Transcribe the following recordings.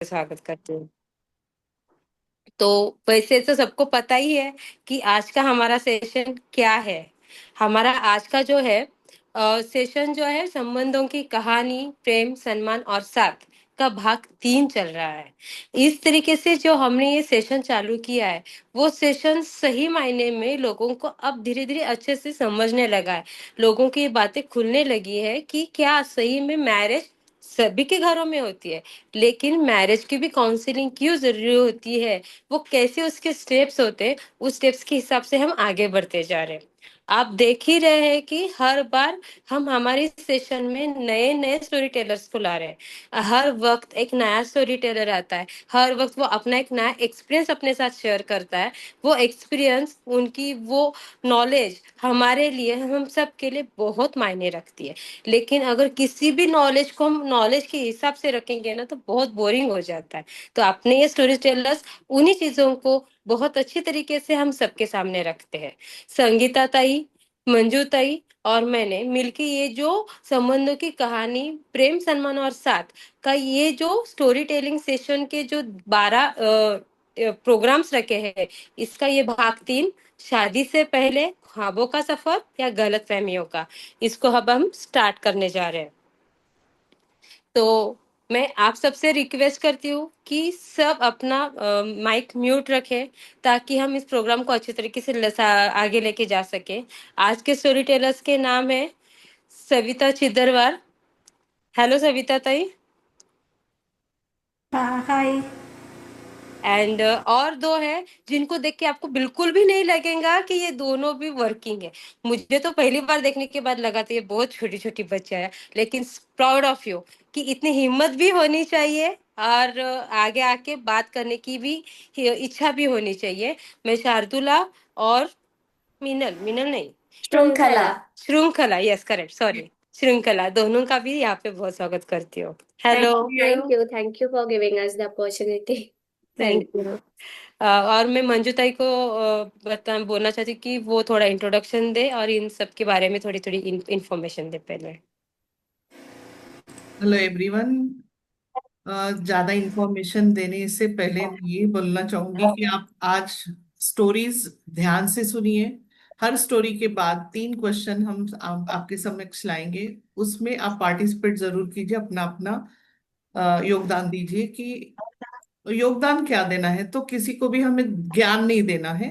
स्वागत करती हूँ। तो वैसे तो सबको पता ही है कि आज का हमारा सेशन क्या है। हमारा आज का जो है सेशन जो है संबंधों की कहानी, प्रेम, सम्मान और साथ का भाग 3 चल रहा है। इस तरीके से जो हमने ये सेशन चालू किया है, वो सेशन सही मायने में लोगों को अब धीरे-धीरे अच्छे से समझने लगा है। लोगों की ये बातें खुलने लगी है कि क्या सही में मैरिज सभी के घरों में होती है, लेकिन मैरिज की भी काउंसलिंग क्यों ज़रूरी होती है, वो कैसे उसके स्टेप्स होते हैं, उस स्टेप्स के हिसाब से हम आगे बढ़ते जा रहे हैं। आप देख ही रहे हैं कि हर बार हम हमारे सेशन में नए-नए स्टोरी टेलर्स को ला रहे हैं। हर वक़्त एक नया स्टोरी टेलर आता है, हर वक़्त वो अपना एक नया एक्सपीरियंस अपने साथ शेयर करता है। वो एक्सपीरियंस, उनकी वो नॉलेज हमारे लिए, हम सब के लिए बहुत मायने रखती है। लेकिन अगर किसी भी नॉलेज को हम नॉलेज के हिसाब से रखेंगे ना, तो बहुत बोरिंग हो जाता है। तो अपने ये स्टोरी टेलर्स उन्हीं चीजों को बहुत अच्छी तरीके से हम सबके सामने रखते हैं। संगीता ताई, मंजू ताई और मैंने मिलके ये जो संबंधों की कहानी, प्रेम, सम्मान और साथ का ये जो स्टोरी टेलिंग सेशन के जो 12 प्रोग्राम्स रखे हैं, इसका ये भाग 3, शादी से पहले ख्वाबों का सफर या गलतफहमियों का, इसको अब हम स्टार्ट करने जा रहे हैं। तो मैं आप सबसे रिक्वेस्ट करती हूँ कि सब अपना माइक म्यूट रखें, ताकि हम इस प्रोग्राम को अच्छी तरीके से आगे लेके जा सके। आज के स्टोरी टेलर्स के नाम है सविता चिदरवार। हेलो सविता ताई। हाँ, हाय। एंड और दो है जिनको देख के आपको बिल्कुल भी नहीं लगेगा कि ये दोनों भी वर्किंग है। मुझे तो पहली बार देखने के बाद लगा था ये बहुत छोटी छोटी बच्चा है, लेकिन प्राउड ऑफ यू कि इतनी हिम्मत भी होनी चाहिए और आगे आके बात करने की भी इच्छा भी होनी चाहिए। मैं शार्दुला और मिनल मिनल नहीं, श्रृंखला। श्रृंखला, यस करेक्ट, सॉरी, श्रृंखला, दोनों का भी यहाँ पे बहुत स्वागत करती हूँ। Hello. Thank you. Thank you for giving us the opportunity. Thank धन्यवाद। यू। और मैं मंजू ताई को बता बोलना चाहती हूँ कि वो थोड़ा इंट्रोडक्शन दे और इन सब के बारे में थोड़ी थोड़ी इंफॉर्मेशन दे पहले। Hello everyone. ज्यादा इंफॉर्मेशन देने से पहले मैं ये बोलना चाहूंगी कि आप आज स्टोरीज ध्यान से सुनिए। हर स्टोरी के बाद 3 क्वेश्चन हम आपके समक्ष लाएंगे। उसमें आप पार्टिसिपेट जरूर कीजिए, अपना अपना योगदान दीजिए कि योगदान क्या देना है। तो किसी को भी हमें ज्ञान नहीं देना है,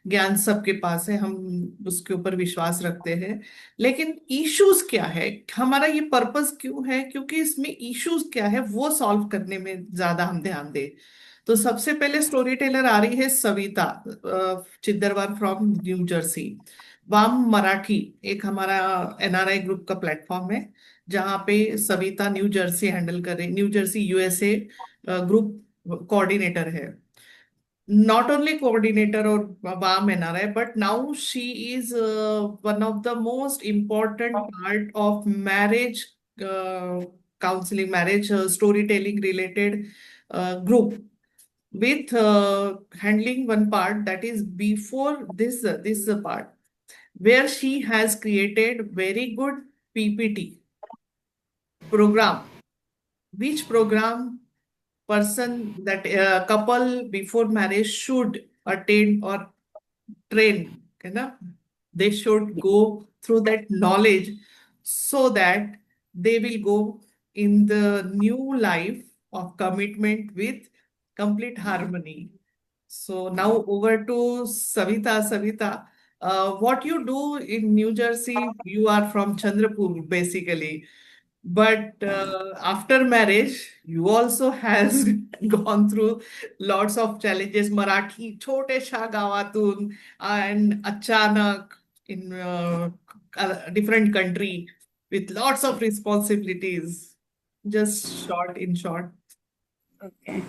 ज्ञान सबके पास है, हम उसके ऊपर विश्वास रखते हैं। लेकिन इश्यूज क्या है, हमारा ये पर्पस क्यों है, क्योंकि इसमें इश्यूज क्या है वो सॉल्व करने में ज्यादा हम ध्यान दें। तो सबसे पहले स्टोरी टेलर आ रही है सविता चिद्दरवार फ्रॉम न्यू जर्सी। वाम मराठी एक हमारा एनआरआई ग्रुप का प्लेटफॉर्म है, जहाँ पे सविता न्यू जर्सी हैंडल कर रही, new Jersey USA group coordinator है। Not only coordinator or BAM NRI, but now she is one of the most important part of marriage counseling, marriage storytelling related group, with handling one part, that is before this part, where she has created very good PPT program, which program person, that couple before marriage should attain or train, है ना, they should go through that knowledge, so that they will go in the new life of commitment with complete harmony. So now over to Savita. Savita, what you do in New Jersey, you are from Chandrapur basically, but after marriage you also has gone through lots of challenges. Marathi छोटेशा गावातून and अचानक in a different country with lots of responsibilities. Just short, in short. Okay.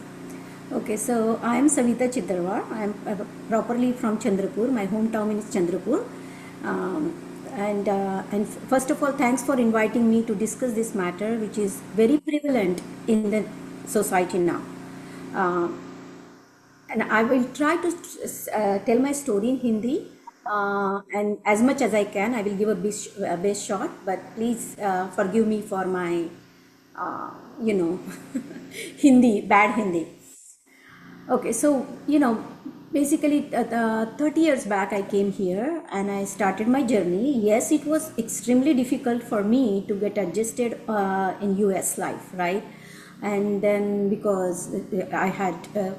Okay, so I am Savita Chidrawa. I am properly from Chandrapur. My hometown is Chandrapur. Um, and first of all, thanks for inviting me to discuss this matter, which is very prevalent in the society now. Uh, and I will try to tell my story in Hindi, and as much as I can, I will give a best shot. But please forgive me for my you know, Hindi, bad Hindi. Okay, so basically, 30 years back, I came here and I started my journey. Yes, it was extremely difficult for me to get adjusted in US life, right? And then because I had a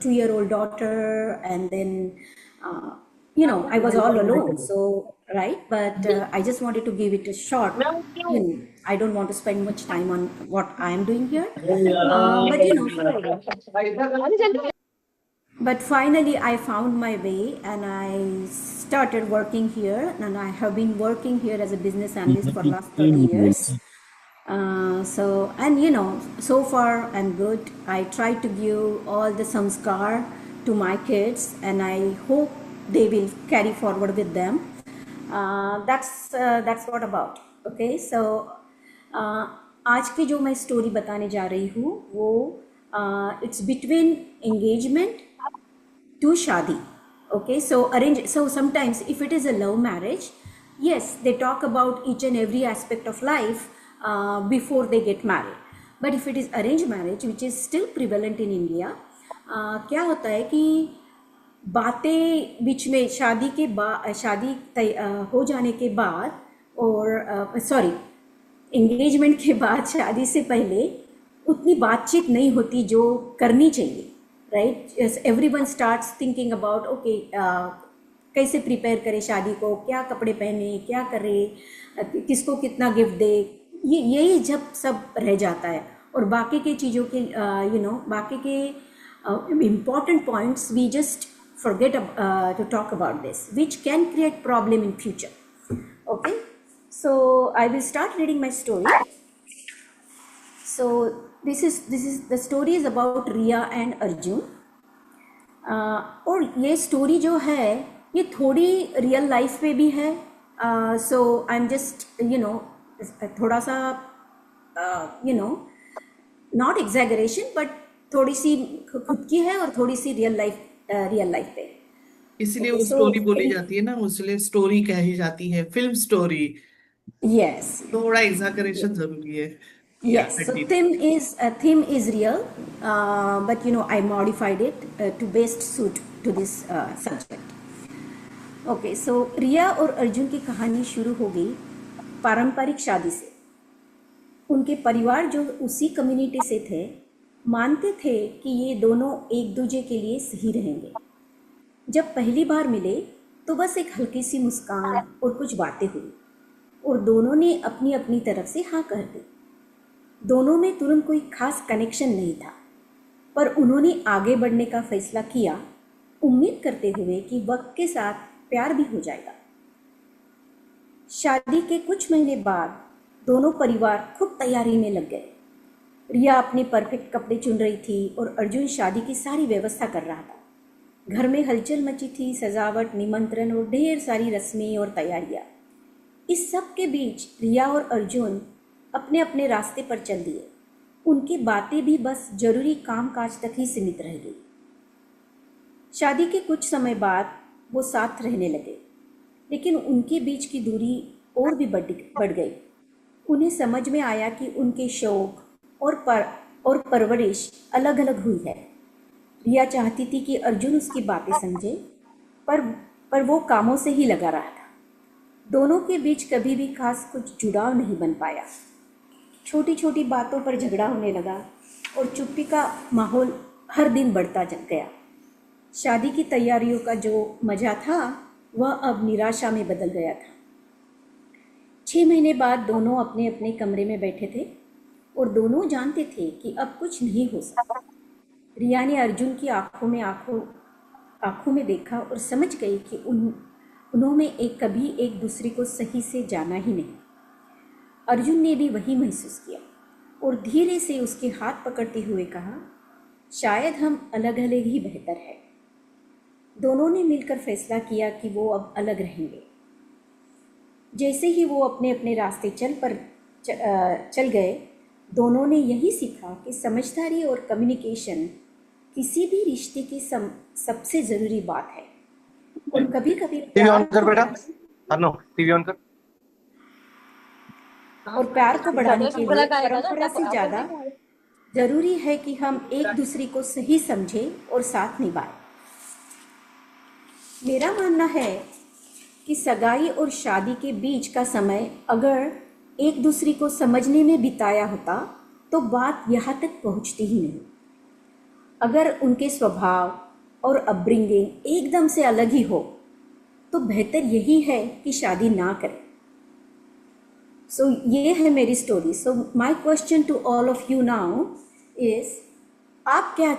2-year-old daughter, and then I was all alone. So right, but I just wanted to give it a shot. I don't want to spend much time on what I am doing here, but but finally I found my way and I started working here, and I have been working here as a business analyst for last 30 years. So, and so far I'm good. I try to give all the samskar to my kids, and I hope they will carry forward with them. That's what about. Okay, so आज की जो मैं story बताने जा रही हूँ वो it's between engagement to shadi. Okay, so arrange, so sometimes if it is a love marriage, yes, they talk about each and every aspect of life before they get married. But if it is arranged marriage, which is still prevalent in India, क्या होता है कि बातें बीच में शादी के बाद, शादी हो जाने के बाद, और सॉरी, एंगेजमेंट के बाद शादी से पहले उतनी बातचीत नहीं होती जो करनी चाहिए, right? Everyone starts thinking about okay, कैसे प्रिपेयर करें शादी को, क्या कपड़े पहने, क्या करें, किसको कितना गिफ्ट दे, ये यही जब सब रह जाता है। और बाकी के चीज़ों के बाकी के important points we just forget to talk about this, which can create problem in future. Okay, so I will start reading my story. So this is the story is about Riya and Arjun. और ये story जो है ये थोड़ी real life पे भी है. सो I am just थोड़ा सा नॉट एग्जैगरेशन, बट थोड़ी सी खुद की है और थोड़ी सी रियल लाइफ पे. इसलिए ओके, वो सो स्टोरी बोली जाती है ना, इसलिए स्टोरी कही जाती है, फिल्म स्टोरी. यस, थोड़ा एग्जैगरेशन जरूरी है. या yes, so continue. theme is real, but I modified it to best suit to this subject. Okay, so Riya और अर्जुन की कहानी शुरू हो गई पारंपरिक शादी से. उनके परिवार जो उसी कम्युनिटी से थे मानते थे कि ये दोनों एक दूसरे के लिए सही रहेंगे. जब पहली बार मिले तो बस एक हल्की सी मुस्कान और कुछ बातें हुई और दोनों ने अपनी अपनी तरफ से हाँ कर दी. दोनों में तुरंत कोई खास कनेक्शन नहीं था, पर उन्होंने आगे बढ़ने का फैसला किया, उम्मीद करते हुए कि वक्त के साथ प्यार भी हो जाएगा. शादी के कुछ महीने बाद दोनों परिवार खूब तैयारी में लग गए. रिया अपने परफेक्ट कपड़े चुन रही थी और अर्जुन शादी की सारी व्यवस्था कर रहा था. घर में हलचल मची थी, सजावट, निमंत्रण और ढेर सारी रस्में और तैयारियां. इस सब के बीच रिया और अर्जुन अपने अपने रास्ते पर चल दिए. उनकी बातें भी बस जरूरी काम काज तक ही सीमित रह गई. शादी के कुछ समय बाद वो साथ रहने लगे, लेकिन उनके बीच की दूरी और भी बढ़ गई. उन्हें समझ में आया कि उनके शौक और परवरिश अलग अलग हुई है. रिया चाहती थी कि अर्जुन उसकी बातें समझे, पर वो कामों से ही लगा रहा था. दोनों के बीच कभी भी खास कुछ जुड़ाव नहीं बन पाया. छोटी छोटी बातों पर झगड़ा होने लगा और चुप्पी का माहौल हर दिन बढ़ता गया. शादी की तैयारियों का जो मजा था वह अब निराशा में बदल गया था. 6 महीने बाद दोनों अपने अपने कमरे में बैठे थे और दोनों जानते थे कि अब कुछ नहीं हो सकता. रिया ने अर्जुन की आंखों में देखा और समझ गई कि उन्होंने कभी एक दूसरे को सही से जाना ही नहीं. अर्जुन ने भी वही महसूस किया और धीरे से उसके हाथ पकड़ते हुए कहा, शायद हम अलग अलग ही बेहतर है. दोनों ने मिलकर फैसला किया कि वो अब अलग रहेंगे. जैसे ही वो अपने अपने रास्ते चल गए, दोनों ने यही सीखा कि समझदारी और कम्युनिकेशन किसी भी रिश्ते की सबसे ज़रूरी बात है. और कभी कभी टीवी ऑन कर बेटा. नो टीवी ऑन कर. और प्यार को बढ़ाने के लिए परंपरा से आपण ज़्यादा नाही का? ज़रूरी है कि हम एक दूसरे को सही समझें और साथ निभाएं। मेरा मानना है कि सगाई और शादी के बीच का समय अगर एक दूसरे को समझने में बिताया होता तो बात यहाँ तक पहुँचती ही नहीं। अगर उनके स्वभाव और अपब्रिंगिंग एकदम से अलग ही हो तो बेहतर यही है कि शादी ना करें। सो ये है मेरी story. So my question to all of you now is, आप क्या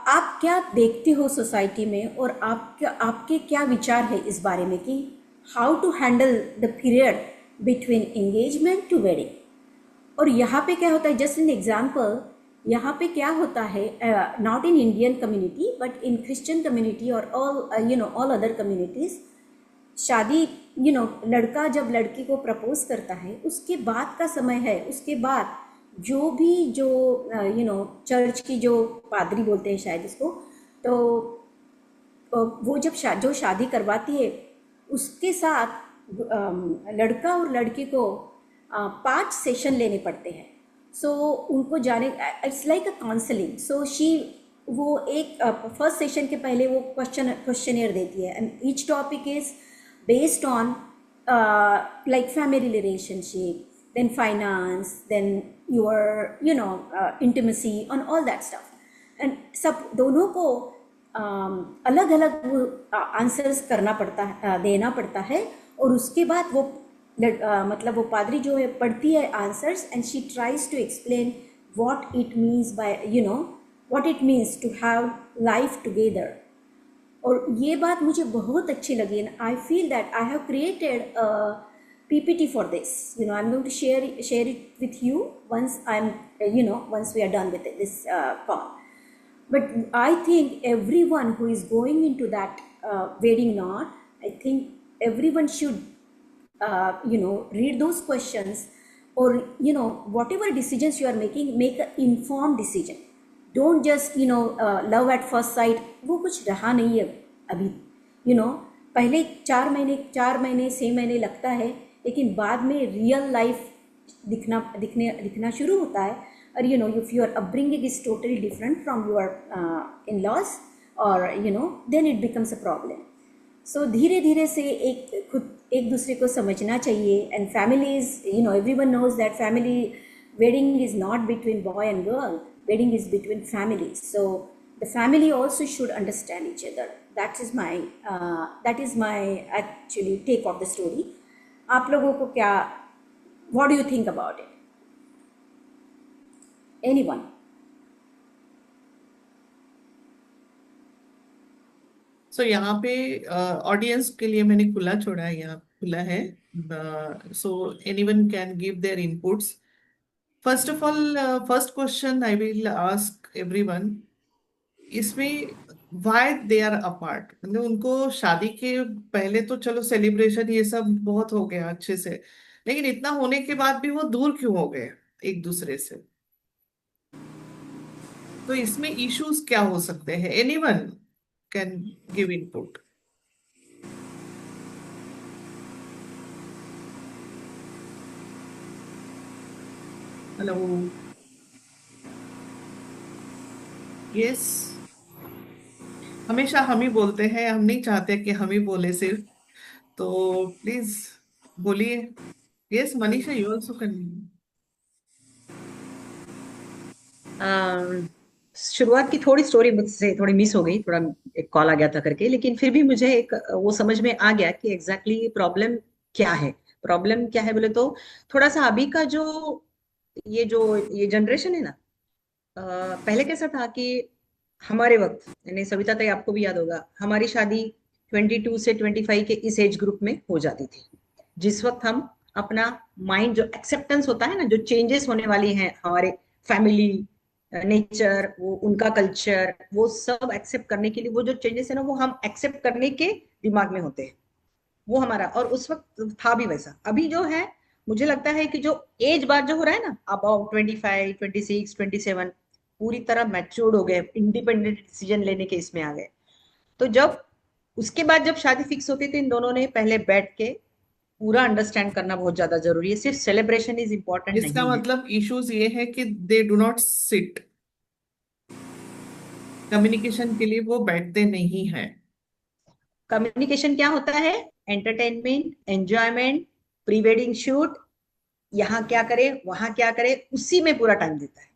आप क्या देखते हो सोसाइटी में, और आपके क्या विचार है इस बारे में कि how to handle the period between engagement to wedding. और यहाँ पे क्या होता है, जस्ट एन एग्जाम्पल, यहाँ पे क्या होता है, not in Indian community but in Christian community और ऑल अदर कम्युनिटीज, शादी लड़का जब लड़की को प्रपोज करता है उसके बाद का समय है। उसके बाद जो भी जो चर्च की जो पादरी बोलते हैं शायद इसको, तो वो जब जो शादी करवाती है उसके साथ लड़का और लड़की को 5 सेशन लेने पड़ते हैं। सो उनको जाने, इट्स लाइक अ काउंसलिंग। सो वो एक फर्स्ट सेशन के पहले वो क्वेश्चनियर देती है and each topic is based on like family relationship, then finance, then your intimacy on all that stuff, and सब दोनों को अलग अलग आंसर्स करना पड़ता है, देना पड़ता है। और उसके बाद वो मतलब वो पादरी जो है पढ़ती है answers and she tries to explain what it means by what it means to have life together. और ये बात मुझे बहुत अच्छी लगी and I feel that I have created PPT for this. I'm going to share it with you once once we are done with this call. But I think everyone who is going into that wedding knot, I think everyone should read those questions, or whatever decisions you are making, make an informed decision. Don't just love at first sight, वो कुछ रहा नहीं है अभी। पहले 4 महीने 6 महीने लगता है, लेकिन बाद में रियल लाइफ दिखना शुरू होता है। और if your upbringing is totally different from your in-laws, or then it becomes a problem. So धीरे धीरे से एक दूसरे को समझना चाहिए। And families, everyone knows that family wedding is not between boy and girl, wedding is between families. So the family also should understand each other. That is my actually take of the story. आप लोगों को क्या, what do you think about it? Anyone? सो यहाँ पे audience के लिए मैंने खुला छोड़ा है, यहाँ खुला है। So anyone can give their inputs. First of all, first question I will ask everyone, इसमें व्हाई दे आर अपार्ट। मतलब उनको शादी के पहले तो चलो सेलिब्रेशन ये सब बहुत हो गया अच्छे से, लेकिन इतना होने के बाद भी वो दूर क्यों हो गए एक दूसरे से? तो इसमें इश्यूज क्या हो सकते हैं? Anyone can give input. Hello. Yes. हमेशा हम ही बोलते हैं, हम नहीं चाहते कि हम ही बोले सिर्फ, तो प्लीज बोलिए। Yes Manisha, you also can. शुरुआत की थोड़ी स्टोरी मुझसे थोड़ी मिस हो गई, थोड़ा एक कॉल आ गया था करके, लेकिन फिर भी मुझे एक वो समझ में आ गया कि एग्जैक्टली प्रॉब्लम क्या है। प्रॉब्लम क्या है बोले तो, थोड़ा सा अभी का ये जनरेशन है ना, पहले कैसा था कि हमारे वक्त, यानी सविता ताई आपको भी याद होगा, हमारी शादी 22 से 25 के इस एज ग्रुप में हो जाती थी, जिस वक्त हम अपना माइंड, जो एक्सेप्टेंस होता है ना, जो चेंजेस होने वाली हैं हमारे फैमिली नेचर, वो उनका कल्चर, वो सब एक्सेप्ट करने के लिए, वो जो चेंजेस है ना, वो हम एक्सेप्ट करने के दिमाग में होते हैं, वो हमारा। और उस वक्त था भी वैसा। अभी जो है, मुझे लगता है कि जो एज बार जो हो रहा है ना, अबाउट 25, 26, 27, पूरी तरह मैच्योर्ड हो गए, इंडिपेंडेंट डिसीजन लेने के इसमें आ गए। तो जब उसके बाद जब शादी फिक्स होती थी, इन दोनों ने पहले बैठ के पूरा अंडरस्टैंड करना बहुत ज्यादा जरूरी है, सिर्फ सेलिब्रेशन इज इम्पोर्टेंट इसका नहीं है। मतलब इश्यूज ये है कि they do not sit, communication के लिए वो बैठते नहीं है। कम्युनिकेशन क्या होता है? Entertainment, enjoyment, pre wedding shoot, यहाँ क्या करे वहां क्या करे, उसी में पूरा टाइम देता है।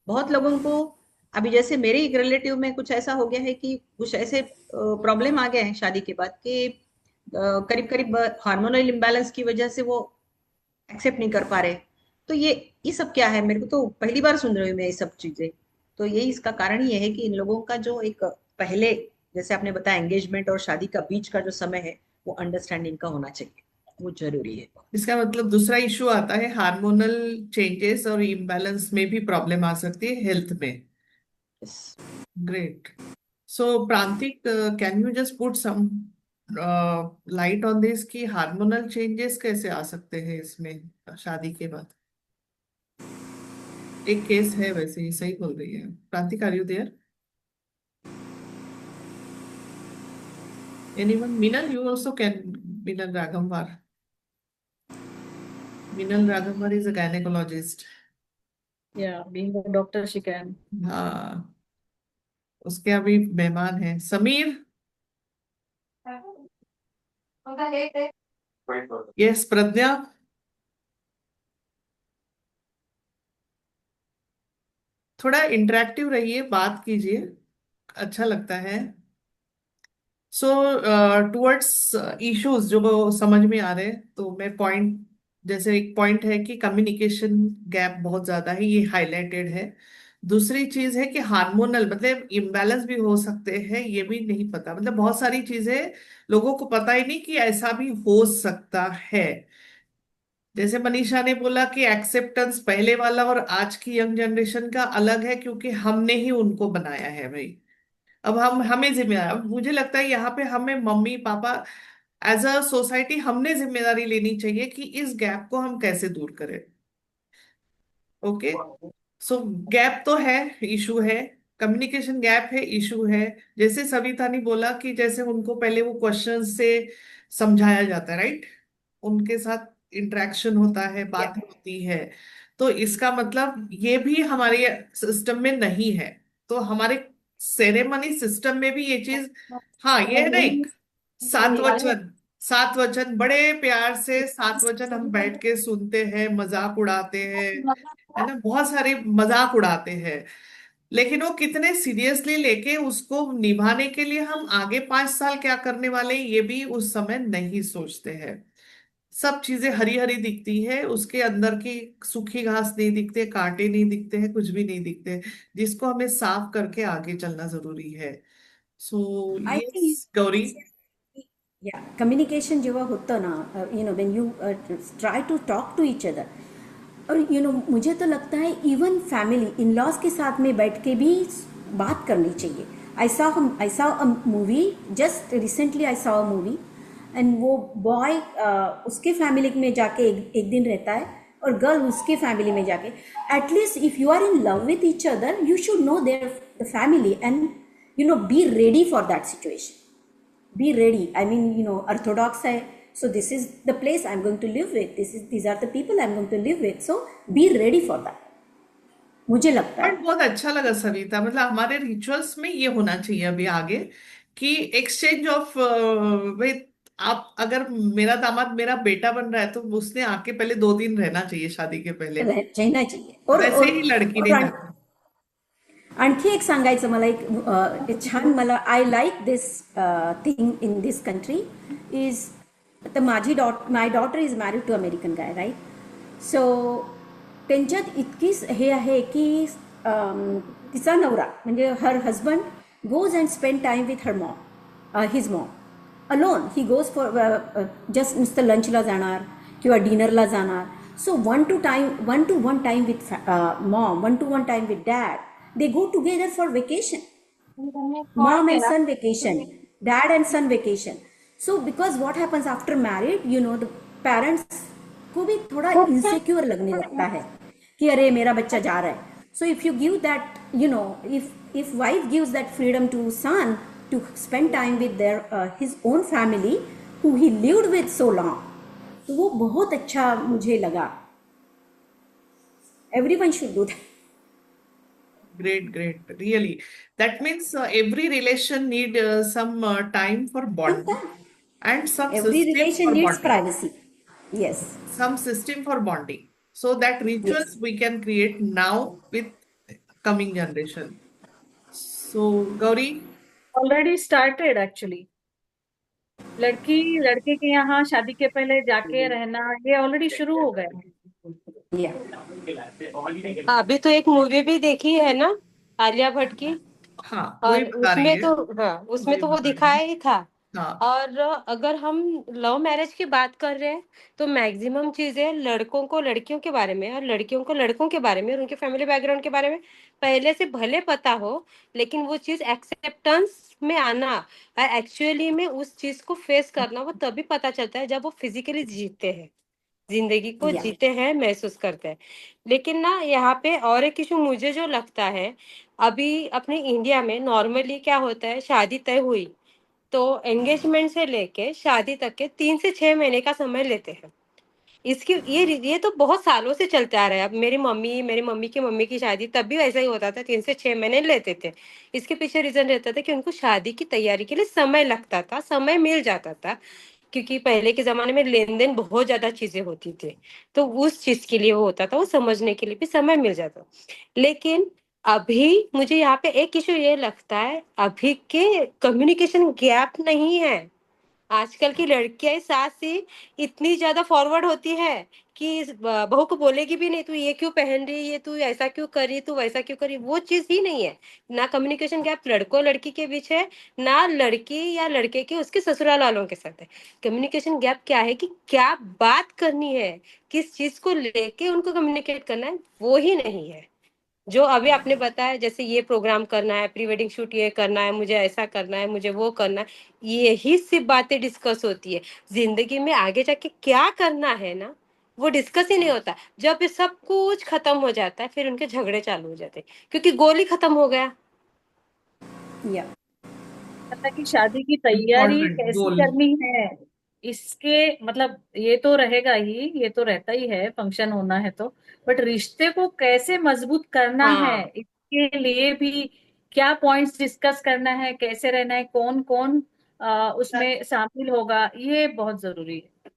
बहुत लोगों को, अभी जैसे मेरे एक रिलेटिव में कुछ ऐसा हो गया है कि कुछ ऐसे प्रॉब्लम आ गए हैं शादी के बाद कि करीब करीब हार्मोनल इम्बैलेंस की वजह से वो एक्सेप्ट नहीं कर पा रहे। तो ये सब क्या है? मेरे को तो पहली बार सुन रही हूँ मैं ये सब चीजें। तो यही इसका कारण ये है कि इन लोगों का जो एक पहले, जैसे आपने बताया, एंगेजमेंट और शादी का बीच का जो समय है वो अंडरस्टैंडिंग का होना चाहिए, वो जरूरी है। इसका मतलब दूसरा इश्यू आता है हार्मोनल चेंजेस और इम्बैलेंस में भी प्रॉब्लम आ सकती है हेल्थ में। Yes. Great. So Prantik, can you just put some light on this कि हार्मोनल चेंजेस कैसे आ सकते हैं इसमें शादी के बाद? एक केस है, वैसे ही सही बोल रही है प्रांतिक, are you there? Anyone? Meenal, you also can. Meenal राघववार, Meenal राघववार is a gynaecologist. Yeah, being a doctor, she can. हाँ, उसके अभी मेहमान हैं समीर। यस प्रज्ञा। थोड़ा इंटरेक्टिव रहिए, बात कीजिए, अच्छा लगता है। सो टुवर्ड्स इश्यूज जो वो समझ में आ रहे हैं, तो मैं पॉइंट, जैसे एक पॉइंट है कि कम्युनिकेशन गैप बहुत ज्यादा है, ये हाईलाइटेड है। दूसरी चीज है कि हार्मोनल मतलब इम्बैलेंस भी हो सकते हैं, ये भी नहीं पता, मतलब बहुत सारी चीजें लोगों को पता ही नहीं कि ऐसा भी हो सकता है। जैसे मनीषा ने बोला कि एक्सेप्टेंस पहले वाला और आज की यंग जनरेशन का अलग है, क्योंकि हमने ही उनको बनाया है भाई। अब हम हमें जिम्मेदार, अब मुझे लगता है यहाँ पे हमें mummy papa, as a society हमने जिम्मेदारी लेनी चाहिए कि इस गैप को हम कैसे दूर करें। ओके। सो गैप तो है, इशू है, कम्युनिकेशन गैप है, इशू है। जैसे सविता ने बोला कि जैसे उनको पहले वो क्वेश्चन से समझाया जाता है, राइट, उनके साथ इंटरेक्शन होता है, Yeah. बातें होती है। तो इसका मतलब ये भी हमारे सिस्टम में नहीं है। तो हमारे सेरेमनी सिस्टम में भी ये चीज, हाँ ये है ना, एक सात वचन, सात वचन बड़े प्यार से, सात वचन हम बैठ के सुनते हैं, मजाक उड़ाते हैं, है ना, बहुत सारे मजाक उड़ाते हैं। लेकिन वो कितने सीरियसली लेके उसको निभाने के लिए हम आगे 5 साल क्या करने वाले हैं, ये भी उस समय नहीं सोचते हैं। सब चीजें हरी हरी दिखती है, उसके अंदर की सूखी घास नहीं दिखते, कांटे नहीं दिखते हैं, कुछ भी नहीं दिखते, जिसको हमें साफ करके आगे चलना जरूरी है। सो I think yes Gauri. yeah, communication जेव्हा होतं ना, when you try to talk to each other, और मुझे तो लगता है इवन फैमिली इन लॉज के साथ में बैठ के भी बात करनी चाहिए। I saw a movie just recently, I saw a movie, and वो बॉय उसके फैमिली में जाके एक दिन रहता है और गर्ल उसके फैमिली में जाके, at least if you are in love with each other you should know their family and be ready for that situation, be ready. I mean, orthodox hai, so this is the place I'm going to live with, these are the people I'm going to live with, so be ready for that, मुझे लगता but है। बहुत अच्छा लगा सविता, मतलब हमारे rituals में ये होना चाहिए अभी आगे, कि एक्सचेंज ऑफ, भाई आप अगर, मेरा दामाद मेरा बेटा बन रहा है तो उसने आके पहले 2 दिन रहना चाहिए शादी के पहले, रहना चाहिए। वैसे ही लड़की ने और जाना। आणखी एक सांगायचं मला, एक छान, मला I like this thing in this country is, तर my daughter is married to American guy, right, so त्यांच्यात इतकीच हे आहे की तिचा नवरा म्हणजे her husband goes and spend time with her mom, his mom alone, he goes for just नुसतं लंचला जाणार किंवा डिनरला जाणार. So one to one time with mom, one to one time with dad, they go together for vacation, mom and son vacation, dad and son vacation. So because what happens after married, the parents को भी थोड़ा insecure लगने लगता है कि अरे मेरा बच्चा जा रहा है. So if you give that, if wife gives that freedom to son to spend time with his own family who he lived with so long, तो वो बहुत अच्छा मुझे लगा. Everyone should do that. Great, great. Really. That means every relation need some time for bonding Sometimes and some every system relation for needs bonding. privacy. Yes, Some system for bonding. So that yes. rituals we can create now with coming generation. So Gauri, Already started actually. लड़की लड़के के यहाँ शादी के पहले जाके रहना ये ऑलरेडी शुरू हो गया है. Yeah. अभी तो एक मूवी भी देखी है ना, आलिया भट्ट की, हाँ वही और बता रही उसमें है, तो, हाँ, उसमें वही तो वो बता रही दिखाया है। ही था. हाँ, और अगर हम लव मैरिज की बात कर रहे हैं, तो मैक्सिमम चीजें लड़कों को लड़कियों के बारे में और लड़कियों को लड़कों के बारे में और उनके फैमिली बैकग्राउंड के बारे में पहले से भले पता हो, लेकिन वो चीज एक्सेप्टेंस में आना और एक्चुअली में उस चीज को फेस करना वो तभी पता चलता है जब वो फिजिकली जीते हैं, जिंदगी को Yeah. जीते हैं, महसूस करते हैं. लेकिन ना यहाँ पे और एक इशू मुझे जो लगता है, अभी अपने इंडिया में नॉर्मली क्या होता है, शादी तय हुई तो एंगेजमेंट से लेके शादी तक के 3 से 6 महीने का समय लेते हैं. इसकी ये तो बहुत सालों से चलते आ रहा है. अब मेरी मम्मी की मम्मी की शादी तब भी वैसा ही होता था, 3 से 6 महीने लेते थे. इसके पीछे रीजन रहता था कि उनको शादी की तैयारी के लिए समय लगता था, समय मिल जाता था, क्योंकि पहले के जमाने में लेन देन बहुत ज्यादा चीजें होती थी, तो उस चीज के लिए वो होता था, वो समझने के लिए भी समय मिल जाता. लेकिन अभी मुझे यहाँ पे एक इशू ये लगता है, अभी के कम्युनिकेशन गैप नहीं है. आजकल की लड़कियां सास से इतनी ज्यादा फॉरवर्ड होती है कि बहू को बोलेगी भी नहीं, तू ये क्यों पहन रही है, तू ऐसा क्यों कर रही, तू वैसा क्यों कर रही, वो चीज ही नहीं है. ना कम्युनिकेशन गैप लड़कों लड़की के बीच है, ना लड़की या लड़के के उसके ससुराल वालों के साथ है. कम्युनिकेशन गैप क्या है कि क्या बात करनी है, किस चीज को लेके उनको कम्युनिकेट करना है, वो ही नहीं है. जो अभी आपने बताया, जैसे ये प्रोग्राम करना है, प्री वेडिंग शूट ये करना है, मुझे ऐसा करना है, मुझे वो करना है, यही सिर्फ बातें डिस्कस होती है. जिंदगी में आगे जाके क्या करना है ना, वो डिस्कस ही नहीं होता. जब ये सब कुछ खत्म हो जाता है, फिर उनके झगड़े चालू हो जाते हैं, क्योंकि गोल ही खत्म हो गया. Yeah. पता कि शादी की तैयारी इम्पोर्टेंट कैसे गोल. करनी है इसके मतलब ये तो रहेगा ही, ये तो रहता ही है, फंक्शन होना है तो. बट रिश्ते को कैसे मजबूत करना है हाँ. इसके लिए भी क्या पॉइंट्स डिस्कस करना है, कैसे रहना है, कौन कौन उसमें शामिल होगा, ये बहुत जरूरी है.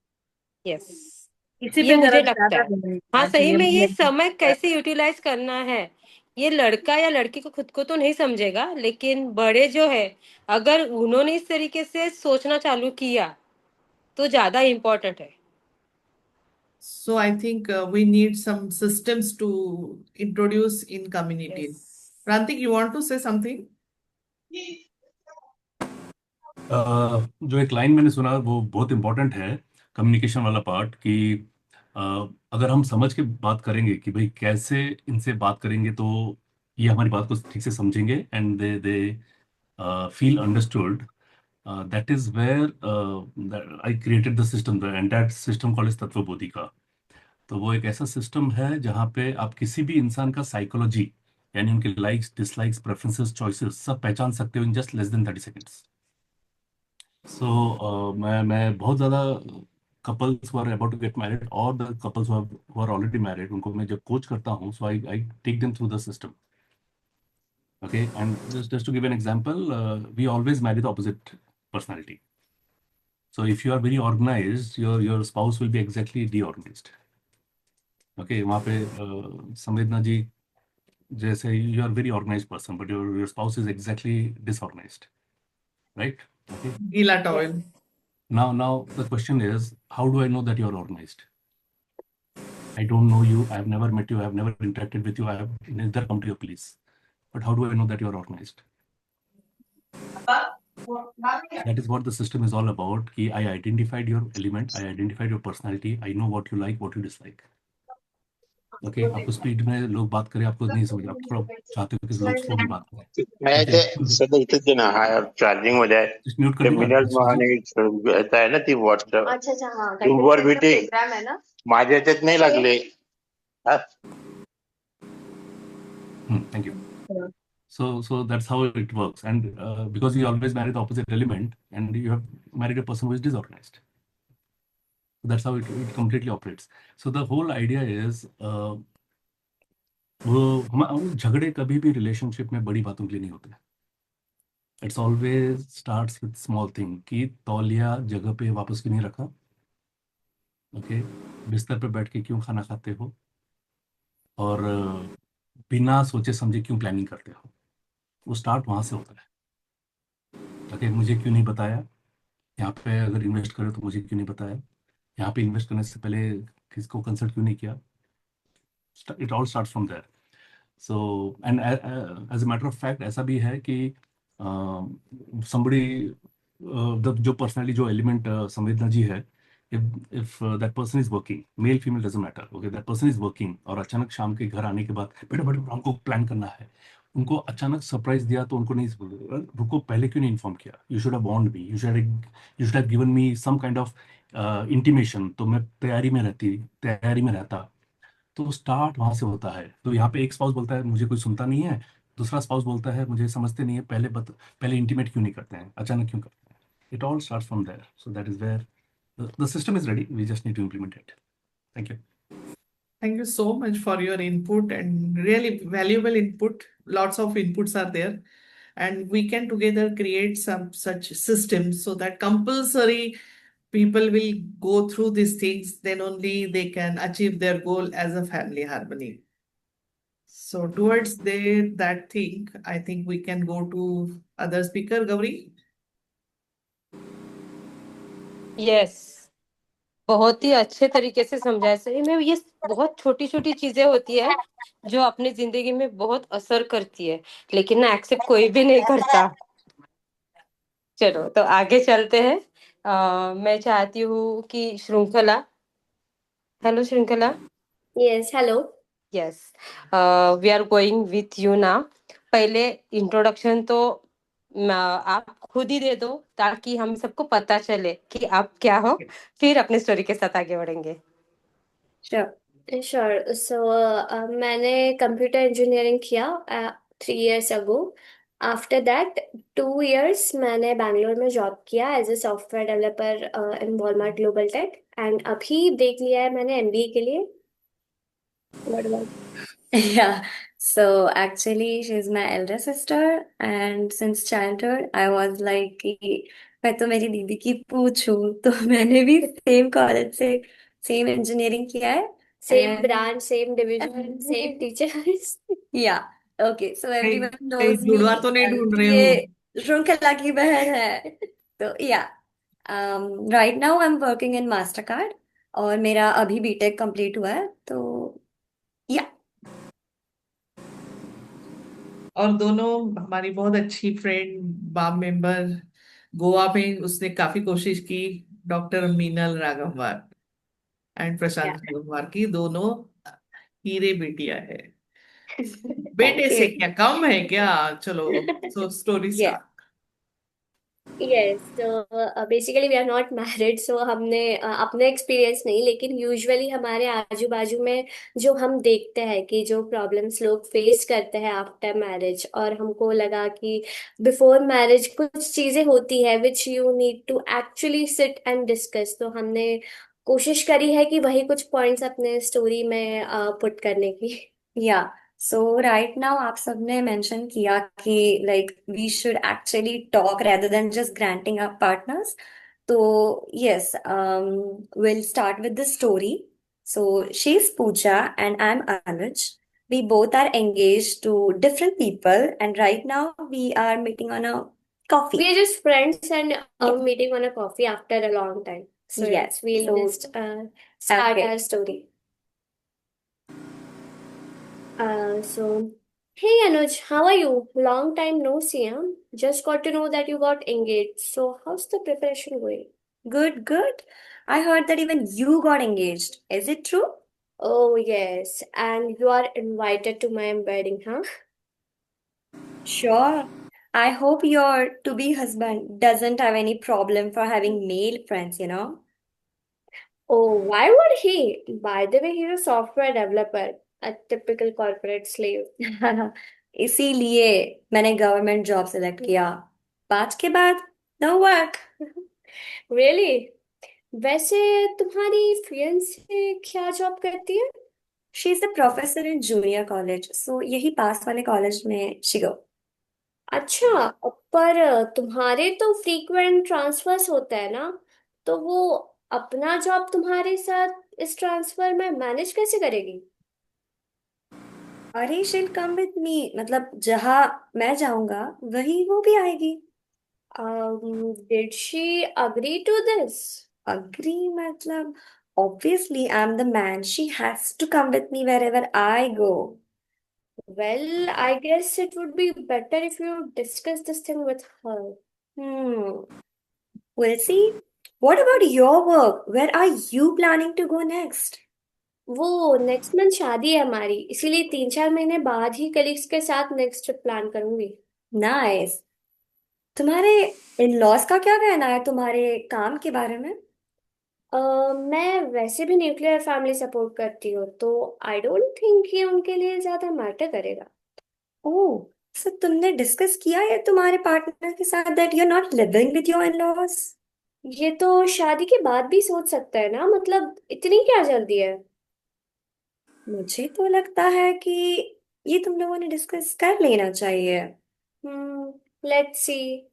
यस, इसी ये पे जरा मुझे लगता ज्यादा है. हाँ, बोलेगा कि सही ये में ये मुझे. समय कैसे यूटिलाइज करना है, ये लड़का या लड़की को खुद को तो नहीं समझेगा, लेकिन बड़े जो है, अगर उन्होंने इस तरीके से सोचना चालू किया तो ज्यादा इम्पोर्टेंट है. So I think we need some systems to introduce in yes. community. Prantik, you want to say something? जो एक लाइन मैंने सुना वो बहुत इंपॉर्टेंट है, कम्युनिकेशन वाला पार्ट, कि अ, अगर हम समझ के बात करेंगे कि भाई कैसे इनसे बात करेंगे तो ये हमारी बात को ठीक से समझेंगे and they they feel understood. That is where I created the system, the entire system called is Tattvabodhika. तो वो एक ऐसा सिस्टम है जहाँ पे आप किसी भी इंसान का साइकोलॉजी, यानी उनके लाइक्स डिसलाइक्स प्रेफरेंसेस चॉइसेस सब पहचान सकते हो in just less than 30 seconds. So मैं बहुत ज़्यादा couples who are about to get married और the couples who are already married, उनको मैं जब कोच करता हूँ, so I take them through the system. Okay, and just to give an example, we always marry the opposite personality. So if you are very organised, your spouse will be exactly disorganised. Okay, वहाँ पे संवेदना जी जैसे, you are very organised person but your spouse is exactly disorganised, right? Okay, Gila yes. towel. now the question is, how do I know that you are organized? I don't know you, I have never met you, I have never interacted with you, I have neither come to your place, but how do I know that you are organized? That is what the system is all about. Ki I identified your element, I identified your personality, I know what you like, what you dislike. Okay, आपको speed में लोग बात करें आपको नहीं समझ, आप थोड़ा चाहते हो कि लोग स्लोली बात करें. मैं ओके, सदा इथे ते ना हा चार्जिंग हो जाए जस्ट म्यूट कर ते दो मिनल अर्चना जी. महाने आता आहे ना ती व्हॉट्सअप अच्छा अच्छा, हाँ, वर गाइडेड भेटे प्रोग्राम है ना. माझ्या याच्यात नाही लागले. हा? Thank you. So that's how it works, and because you always marry the opposite element, and you have married a person who is disorganized. That's how it completely operates. So the whole idea is वो हम झगड़े कभी भी relationship में बड़ी बातों के लिए नहीं होते. It's always starts with small thing कि तौलिया जगह पे वापस क्यों नहीं रखा, ओके, बिस्तर पे बैठ के क्यों खाना खाते हो, और बिना सोचे समझे क्यों प्लानिंग करते हो. वो स्टार्ट वहां से होता है. ओके, मुझे क्यों नहीं बताया, यहाँ पे अगर इन्वेस्ट करो तो मुझे क्यों नहीं बताया, यहाँ पे इन्वेस्ट करने से पहले किसको कंसल्ट क्यों नहीं किया. It all start from there. So and as a matter of fact ऐसा भी है कि somebody जो पर्सनैलिटी जो एलिमेंट संवेदना जी है, if that person is working, male female doesn't matter, okay, that person is working, और अचानक शाम के घर आने के बाद बेटा बेटा हमको प्लान करना है, उनको अचानक सरप्राइज दिया तो उनको नहीं बोले, रुको पहले क्यों नहीं इन्फॉर्म किया, you should have warned me, you should have given me some kind of intimation, तो मैं तैयारी में रहता. तो स्टार्ट वहां से होता है. तो यहाँ पे एक स्पाउस बोलता है मुझे कोई सुनता नहीं है, दूसरा स्पाउस बोलता है मुझे समझते नहीं है, पहले इंटीमेट क्यों नहीं करते हैं, अचानक क्यों करते हैं. It all start from there. So that is where the system is ready, we just need to implement it. Thank you. Thank you so much for your input and really valuable input. Lots of inputs are there, and we can together create some such systems so that compulsory people will go through these things. Then only they can achieve their goal as a family harmony. So towards that thing, I think we can go to other speaker, Gauri. Yes, बहुत ही अच्छे तरीके से समझाया. सही में ये बहुत छोटी छोटी चीजें होती है जो अपनी जिंदगी में बहुत असर करती है, लेकिन ना एक्सेप्ट कोई भी नहीं करता. चलो तो आगे चलते हैं. मैं चाहती हूँ कि श्रृंखला. Hello Shrinkhala. Yes, hello. Yes, we are going with you ना. पहले इंट्रोडक्शन तो आप खुद ही दे दो ताकि हम सबको पता चले कि आप क्या हो, फिर अपनी स्टोरी के साथ आगे बढ़ेंगे. Sure. Sure. So, मैंने कंप्यूटर इंजीनियरिंग किया 3 years ago. After that, 2 years मैंने बैंगलोर में जॉब किया as a software developer in Walmart Global Tech. And अभी देख लिया है मैंने एमबीए के लिए. What about? Yeah. So actually, she's my elder sister, and since childhood, I was like कि मैं तो मेरी दीदी की पूछूं. तो मैंने भी सेम कॉलेज से सेम इंजीनियरिंग किया है. Same And branch, same division, same teachers. Yeah. Okay. So कहीं everyone कहीं knows me. जुड़वा तो नहीं ढूंढ रहे हो? ये श्रृंखला की बहन है. तो yeah. Right now I'm working in Mastercard और मेरा अभी बीटेक कंप्लीट हुआ है. तो yeah. और दोनों हमारी बहुत अच्छी फ्रेंड बाम मेंबर, गोवा में उसने काफी कोशिश की, डॉक्टर मीनल राघववार एंड प्रशांत Yeah. राघववार की, दोनों हीरे बेटिया है. बेटे Thank से you. क्या कम है क्या. चलो, so story Yeah. Start. Yes, so basically we are not married, so हमने अपने एक्सपीरियंस नहीं, लेकिन यूजुअली हमारे आजू बाजू में जो हम देखते हैं कि जो प्रॉब्लम्स लोग फेस करते हैं आफ्टर मैरिज, और हमको लगा कि बिफोर मैरिज कुछ चीजें होती है which you need to actually sit and discuss. तो हमने कोशिश करी है कि वही कुछ पॉइंट्स अपने स्टोरी में पुट करने की. या सो राइट नाउ आप सबने मेंशन किया कि like we should actually talk rather than just granting our partners. So yes, we'll start with the story. So she's Pooja and I'm Anuj. We both are engaged to different people, and right now we are meeting on a coffee. We are just friends and Yeah. meeting on a coffee after a long time. So Yes. we'll So just start okay. our story. So, hey Anuj, how are you? Long time no see, huh? Just got to know that you got engaged. So, how's the preparation going? Good, good. I heard that even you got engaged. Is it true? Oh, yes. And you are invited to my wedding, huh? Sure. I hope your to-be husband doesn't have any problem for having male friends, you know? Oh, why would he? By the way, he's a software developer, a typical corporate slave. इसीलिए मैंने government job select किया. 5 के बाद no work. Really? वैसे तुम्हारी fiance क्या job करती है? She is a professor in junior college, so यही पास वाले कॉलेज में शी गो। अच्छा, पर तुम्हारे तो फ्रीक्वेंट ट्रांसफर्स होता है ना, तो वो अपना जॉब तुम्हारे साथ इस ट्रांसफर में मैनेज कैसे करेगी? अरे शील कम विद मी, मतलब जहाँ मैं जाऊंगा वही वो भी आएगी। Did she agree to this? Agree मतलब, obviously I am the man, she has to come with me wherever I go. Well, I guess it would be better if you discuss this thing with her. Hmm, we'll see. What about your work? Where are you planning to go next? वो next month शादी है हमारी, इसीलिए 3-4 महीने बाद ही colleagues के साथ next trip plan करूंगी। नाइस। तुम्हारे इन लॉज का क्या कहना है तुम्हारे काम के बारे में? मैं वैसे भी न्यूक्लियर फैमिली सपोर्ट करती हूँ, तो आई डोंट थिंक ये उनके लिए ज्यादा मैटर करेगा। ओह, सो तुमने डिस्कस किया है तुम्हारे पार्टनर के साथ that you are not living with your in laws? ये तो शादी के बाद भी सोच सकता है ना, मतलब इतनी क्या जल्दी है? मुझे तो लगता है कि ये तुम लोगों ने डिस्कस कर लेना चाहिए। Let's see.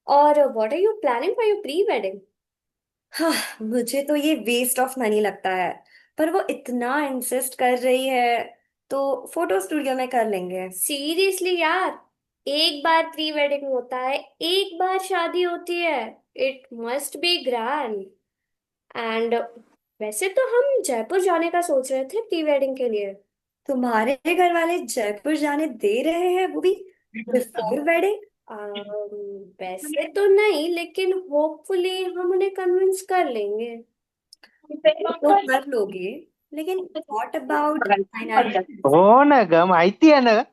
और what are you planning for your pre wedding? हाँ, मुझे तो ये वेस्ट ऑफ मनी लगता है, पर वो इतना इंसिस्ट कर रही है, तो फोटो स्टूडियो में कर लेंगे। सीरियसली यार, एक बार प्री वेडिंग होता है, एक बार शादी होती है। It must be grand. And वैसे तो हम जयपुर जाने का सोच रहे थे प्री वेडिंग के लिए। तुम्हारे घर वाले जयपुर जाने दे रहे हैं, वो भी बिफोर वेडिंग? वैसे तो नहीं, लेकिन होपफुली हम उन्हें कन्विंस कर लेंगे। तो कर लोगे, लेकिन व्हाट अबाउट फाइनेंशियल? हो ना ग, माहिती आहे ना.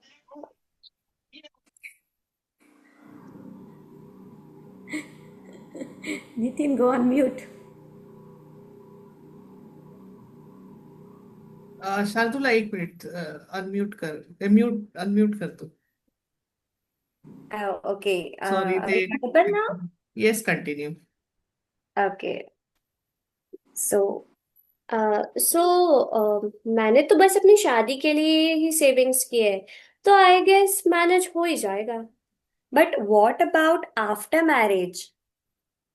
Nitin, go on mute. शार्दुला, एक मिनट, अनम्यूट कर, म्यूट अनम्यूट कर दो. ओके, सॉरी दे. अभी ऑडिबल ना? Yes, continue. ओके, सो मैंने तो बस अपनी शादी के लिए ही सेविंग्स की है, तो आई गेस मैनेज हो ही जाएगा। But what about after marriage?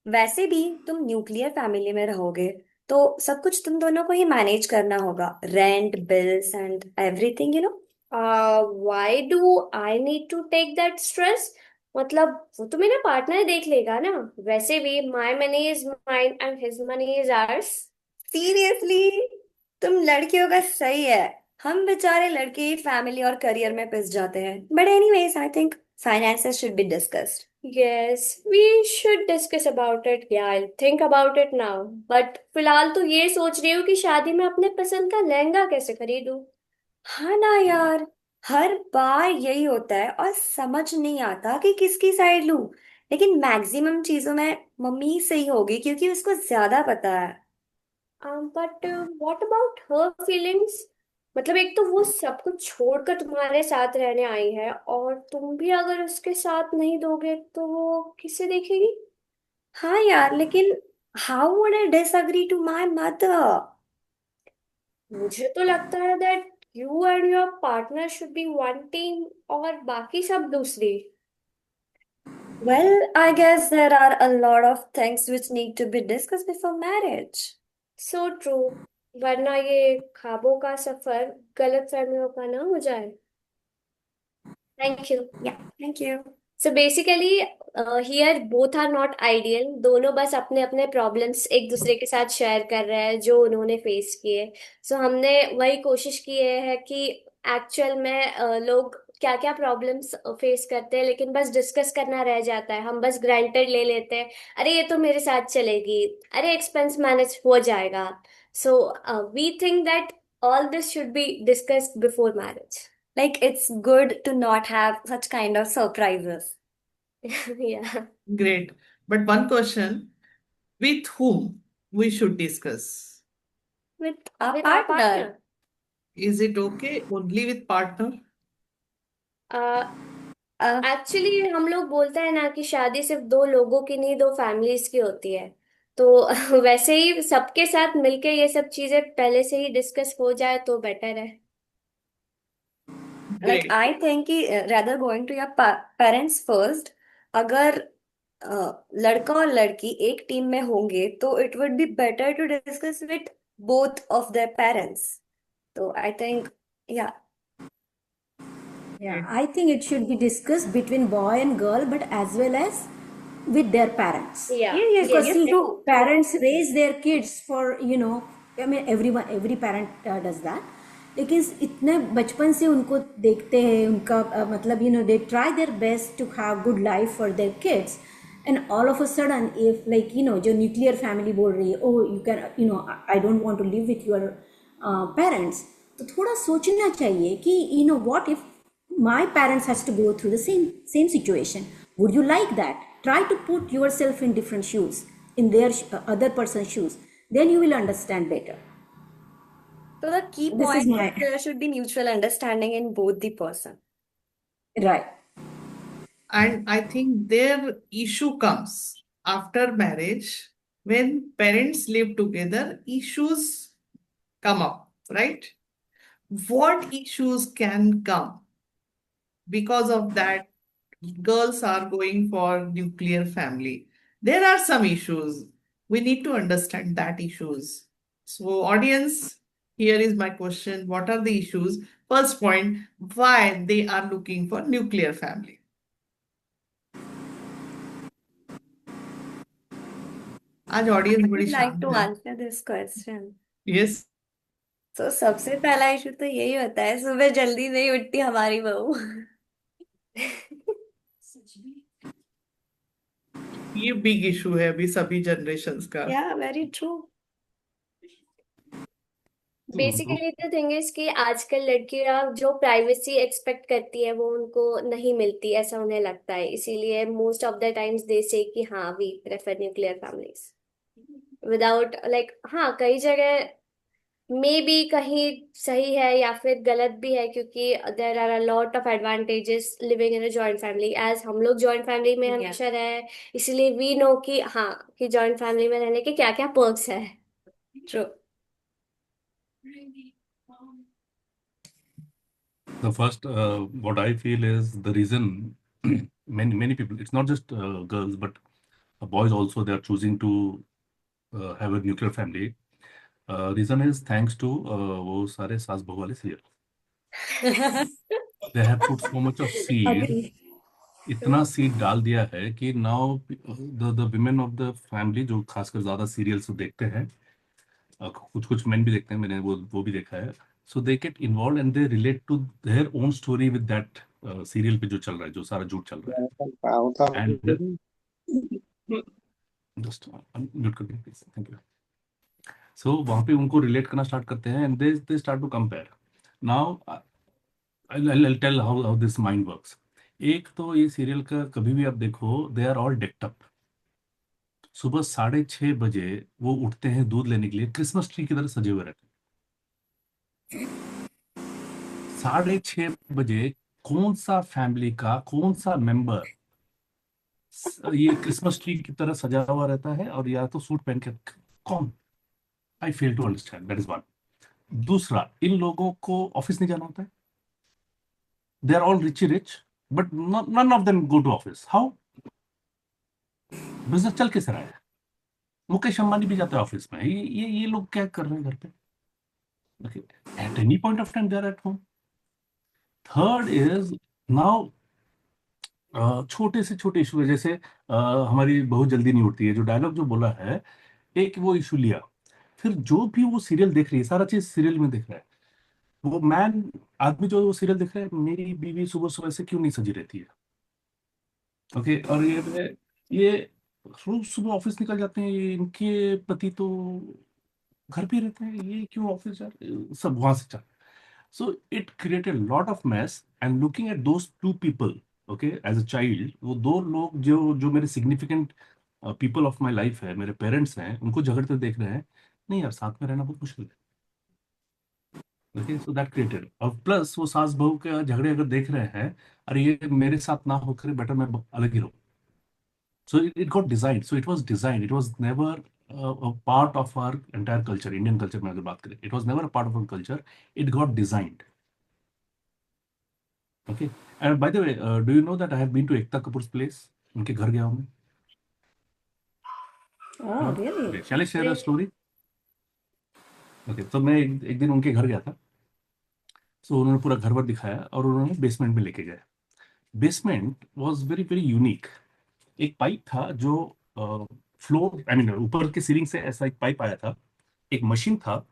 वैसे भी तुम न्यूक्लियर फैमिली में रहोगे, तो सब कुछ तुम दोनों को ही मैनेज करना होगा, rent, bills and everything, you know. Why do I need to take that stress? मतलब वो तो मेरा पार्टनर देख लेगा ना। वैसे भी my money is mine and his money is hours. Seriously, तुम लड़कियों का सही है। हम बेचारे लड़के ही फैमिली और करियर में पिस जाते हैं, but anyways I think finances should be discussed. Yes, we should discuss about it. Yeah I think about it now. But फिलहाल तो ये सोच रही हूँ कि शादी में अपने पसंद का लहंगा कैसे खरीदूं। हाँ ना यार, हर बार यही होता है और समझ नहीं आता कि किसकी साइड लूं। लेकिन मैक्सिमम चीजों में मम्मी ही सही होगी, क्योंकि उसको ज्यादा पता है। But what about her feelings? मतलब एक तो वो सब कुछ छोड़कर तुम्हारे साथ रहने आई है, और तुम भी अगर उसके साथ नहीं दोगे तो वो किसे देखेगी? हाँ यार, लेकिन how would I disagree to my mother? मुझे तो लगता है that you and your partner should be one team, और बाकी सब दूसरी। Well, I guess there are a lot of things which need to be discussed before marriage. So true. वरना ये ख्वाबों का सफर गलत फहमियों का ना हो जाए। Thank you. Yeah, thank you. So basically here both are not ideal. दोनों बस अपने अपने प्रॉब्लम्स एक दूसरे के साथ शेयर कर रहे हैं जो उन्होंने फेस किए। सो हमने वही कोशिश की है कि एक्चुअल में लोग क्या क्या प्रॉब्लम्स फेस करते हैं, लेकिन बस डिस्कस करना रह जाता है। हम बस ग्रांटेड ले लेते हैं, अरे ये तो मेरे साथ चलेगी, अरे एक्सपेंस मैनेज हो जाएगा। So we think that all this should be discussed before marriage. Like, it's good to not have such kind of surprises. या Great. But one question, with whom we should discuss? With our with our partner. Is it okay only with partner? Partner. Uh, actually हम लोग बोलते हैं ना कि शादी सिर्फ दो लोगों की नहीं, दो फैमिलीज की होती है। तो वैसे ही सबके साथ मिलके ये सब चीजें पहले से ही डिस्कस हो जाए तो बेटर है। Like Great. आई थिंक कि rather going to your parents first, अगर लड़का और लड़की एक टीम में होंगे तो it would be better to discuss with both of their parents. तो आई थिंक या Yeah, Great. I think it should be discussed between boy and girl, but as well as with their parents. या yes Because yes yes. see, true. parents raise their kids for, I mean, every parent does that. लेकिन इतने बचपन से उनको देखते हैं, उनका मतलब they try their best to have good life for their kids, and all of a sudden if like जो nuclear family बोल रही है, oh you can, I don't want to live with your parents, तो थोड़ा सोचना चाहिए कि what if my parents has to go through the same situation? Would you like that? Try to put yourself in different shoes, in their other person's shoes, then you will understand better. So the key This is point is my there should be mutual understanding in both the person. right. And I think their issue comes after marriage when parents live together, issues come up, right? What issues can come because of that? Girls are going for nuclear family. There are some issues. We need to understand that issues. So, audience, here is my question. What are the issues? First point, why they are looking for nuclear family? आज I audience बड़ी would like शांत to है। answer this question. Yes तो सबसे पहला issue तो यही होता है, सुबह जल्दी नहीं उठती हमारी बहू। ये बिग इशू है अभी सभी जनरेशन्स का। या very true. Basically the thing is कि आजकल लड़कियां जो प्राइवेसी एक्सपेक्ट करती है वो उनको नहीं मिलती, ऐसा उन्हें लगता है, इसीलिए most of the times they say कि हाँ we prefer nuclear families without like, हाँ कई जगह मे बी कहीं सही है या फिर गलत भी है, क्योंकि there are a lot of advantages living in a joint family, as हम लोग जॉइंट फैमिली में Yeah. हमेशा रहे, इसीलिए वी नो कि हाँ कि जॉइंट फैमिली में रहने के क्या क्या पर्क्स है। True. The first, what I feel is the reason many people, it's not just girls, but boys also, they are choosing to have a nuclear family. Reason is thanks to वो सारे सास बहू वाले serial. They have put so much of seed, Agree. इतना seed डाल दिया है कि now the women of the family जो खासकर ज्यादा सीरियल्स देखते हैं, कुछ कुछ मेन भी देखते हैं, मैंने वो भी देखा है, so they get involve and they relate to their own story with that serial पे जो चल रहा है, जो सारा झूठ चल रहा है, एंड जस्ट म्यूट कर दीजिए प्लीज, थैंक यू। सो वहां पे उनको रिलेट करना स्टार्ट करते हैं and they start to compare. Now I tell how this mind works. एक तो ये सीरियल का कभी भी आप देखो, they are all decked up. सुबह 6:30 बजे वो उठते हैं दूध लेने के लिए, क्रिसमस ट्री की तरह सजे हुए रहते हैं। 6:30 बजे कौन सा फैमिली का कौन सा मेंबर ये क्रिसमस ट्री की तरह सजा हुआ रहता है और या तो सूट पहन के, कौन? I fail to understand, that is one. दूसरा, इन लोगों को ऑफिस नहीं जाना होता है, they are all rich but none of them go to office. How? Business चल कैसे रहा है? मुकेश अंबानी भी जाते हैं ऑफिस में, ये लोग क्या कर रहे हैं घर पे? Okay. At any point of time, they are at home. Third is now छोटे से छोटे इशू है, जैसे हमारी बहुत जल्दी नहीं उठती है, जो डायलॉग जो बोला है, एक वो इशू लिया, फिर जो भी वो सीरियल देख रही है, सारा चीज सीरियल में देख रहा है, वो मैन आदमी जो वो सीरियल देख रहा है, मेरी बीवी सुबह सुबह से क्यों नहीं सजी रहती है? ओके, और ये रोज सुबह ऑफिस निकल जाते हैं, ये इनके पति तो घर पे रहते हैं, ये क्यों ऑफिस जा रहे हैं? सब वहां से चल। So it created a lot of mess, and looking at those two people, okay, as a child, वो दो लोग जो जो मेरे significant people of my life है, मेरे parents हैं, उनको झगड़ते देख रहे हैं, नहीं यार साथ में रहना बहुत मुश्किल है। Okay, so that created, और प्लस वो सास बहू के झगड़े अगर देख रहे हैं, अरे ये मेरे साथ ना होकर बेटर मैं अलग ही रहूं। So it got designed. So it was designed. It was never a part of our entire culture. Indian culture में अगर बात करें, it was never a part of our culture. It got designed. Okay. And by the way, do you know that I have been to Ekta Kapoor's place? उनके घर गया हूँ मैं. Oh, really? Okay. Shall I share a Great. story? Okay. तो मैं एक दिन उनके घर गया था. So उन्होंने पूरा घर वर दिखाया और उन्होंने बेसमेंट में लेके गए. Basement was very very unique. एक पाइप था जो फ्लोर आई मीन ऊपर के सीलिंग से ऐसा एक पाइप आया था. एक मशीन था.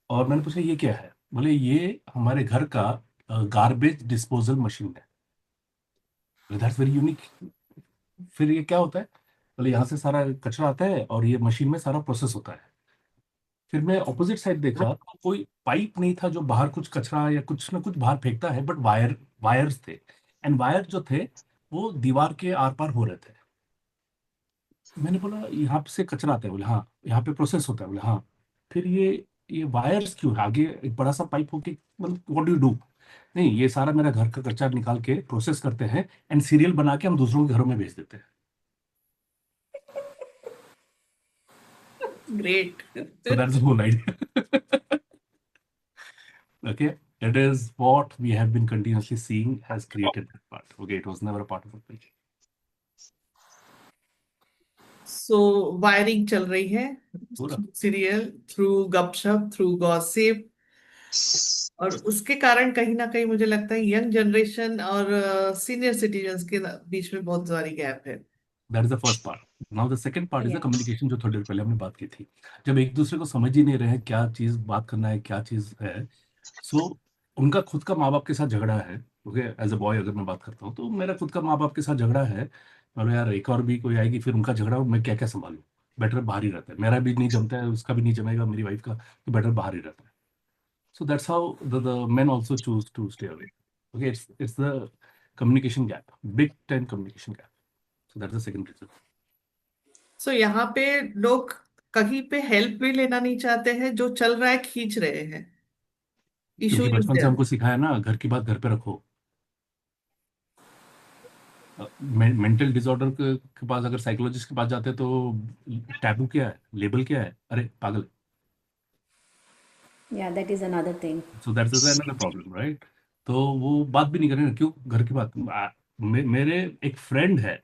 और मैंने पूछा ये क्या है. बोले ये हमारे घर का गार्बेज डिस्पोजल मशीन है. That's very unique. फिर ये क्या होता है. बोले यहाँ से सारा कचरा आता है और ये मशीन में सारा प्रोसेस होता है. फिर मैं ऑपोजिट साइड देखा तो कोई पाइप नहीं था जो बाहर कुछ कचरा या कुछ ना कुछ बाहर फेंकता है, बट वायर्स थे. एंड वायर जो थे वो दीवार के आर पार हो रहे थे. मैंने बोला यहाँ से कचरा आता है. बोले हाँ. यहाँ पे प्रोसेस होता है. बोले हाँ. फिर ये वायर्स क्यों है आगे एक बड़ा सा पाइप होके. मतलब व्हाट डू डू. नहीं ये सारा मेरा घर का कचरा निकाल के प्रोसेस करते हैं एंड सीरियल बना के हम दूसरों के घरों में भेज देते हैं. Great. So that's the whole idea. Okay, it is what we have been continuously seeing has created that part. Okay, it was never a part of a page. So wiring चल रही है पूरा. सीरियल थ्रू गपशप through gossip, और उसके कारण कहीं ना कहीं मुझे लगता है यंग जनरेशन और सीनियर सिटीजन्स के बीच में बहुत सारी गैप है. That is the first part. Now the second part is the Yeah. communication जो थोड़ी देर पहले हमने बात की थी. जब एक दूसरे को समझ ही नहीं रहे हैं क्या चीज बात करना है क्या चीज है. सो उनका खुद का माँ बाप के साथ झगड़ा है. ओके, एज अ बॉय अगर मैं बात करता हूँ तो मेरा खुद का माँ बाप के साथ झगड़ा है. और यार एक और भी कोई आएगी फिर उनका झगड़ा मैं क्या क्या संभालूं. बेटर बाहर ही रहता है. मेरा भी नहीं जमता है उसका भी नहीं जमेगा मेरी वाइफ का, तो बेटर बाहर ही रहता है. So that's how the men also choose to stay away. Okay, it's the communication gap, big time communication gap. So that's the second reason. सो यहाँ पे लोग कहीं पे हेल्प भी लेना नहीं चाहते हैं, जो चल रहा है खींच रहे हैं. इशू क्योंकि इज बचपन से देयर. हमको सिखाया ना घर की बात घर पे रखो. मेंटल डिसऑर्डर के पास अगर साइकोलॉजिस्ट के पास जाते हैं तो टैबू क्या है, लेबल क्या है, अरे पागल. Yeah, that is another thing. So that's another problem right. तो वो बात भी नहीं करेंगे. क्यों घर की बात. मेरे एक फ्रेंड है.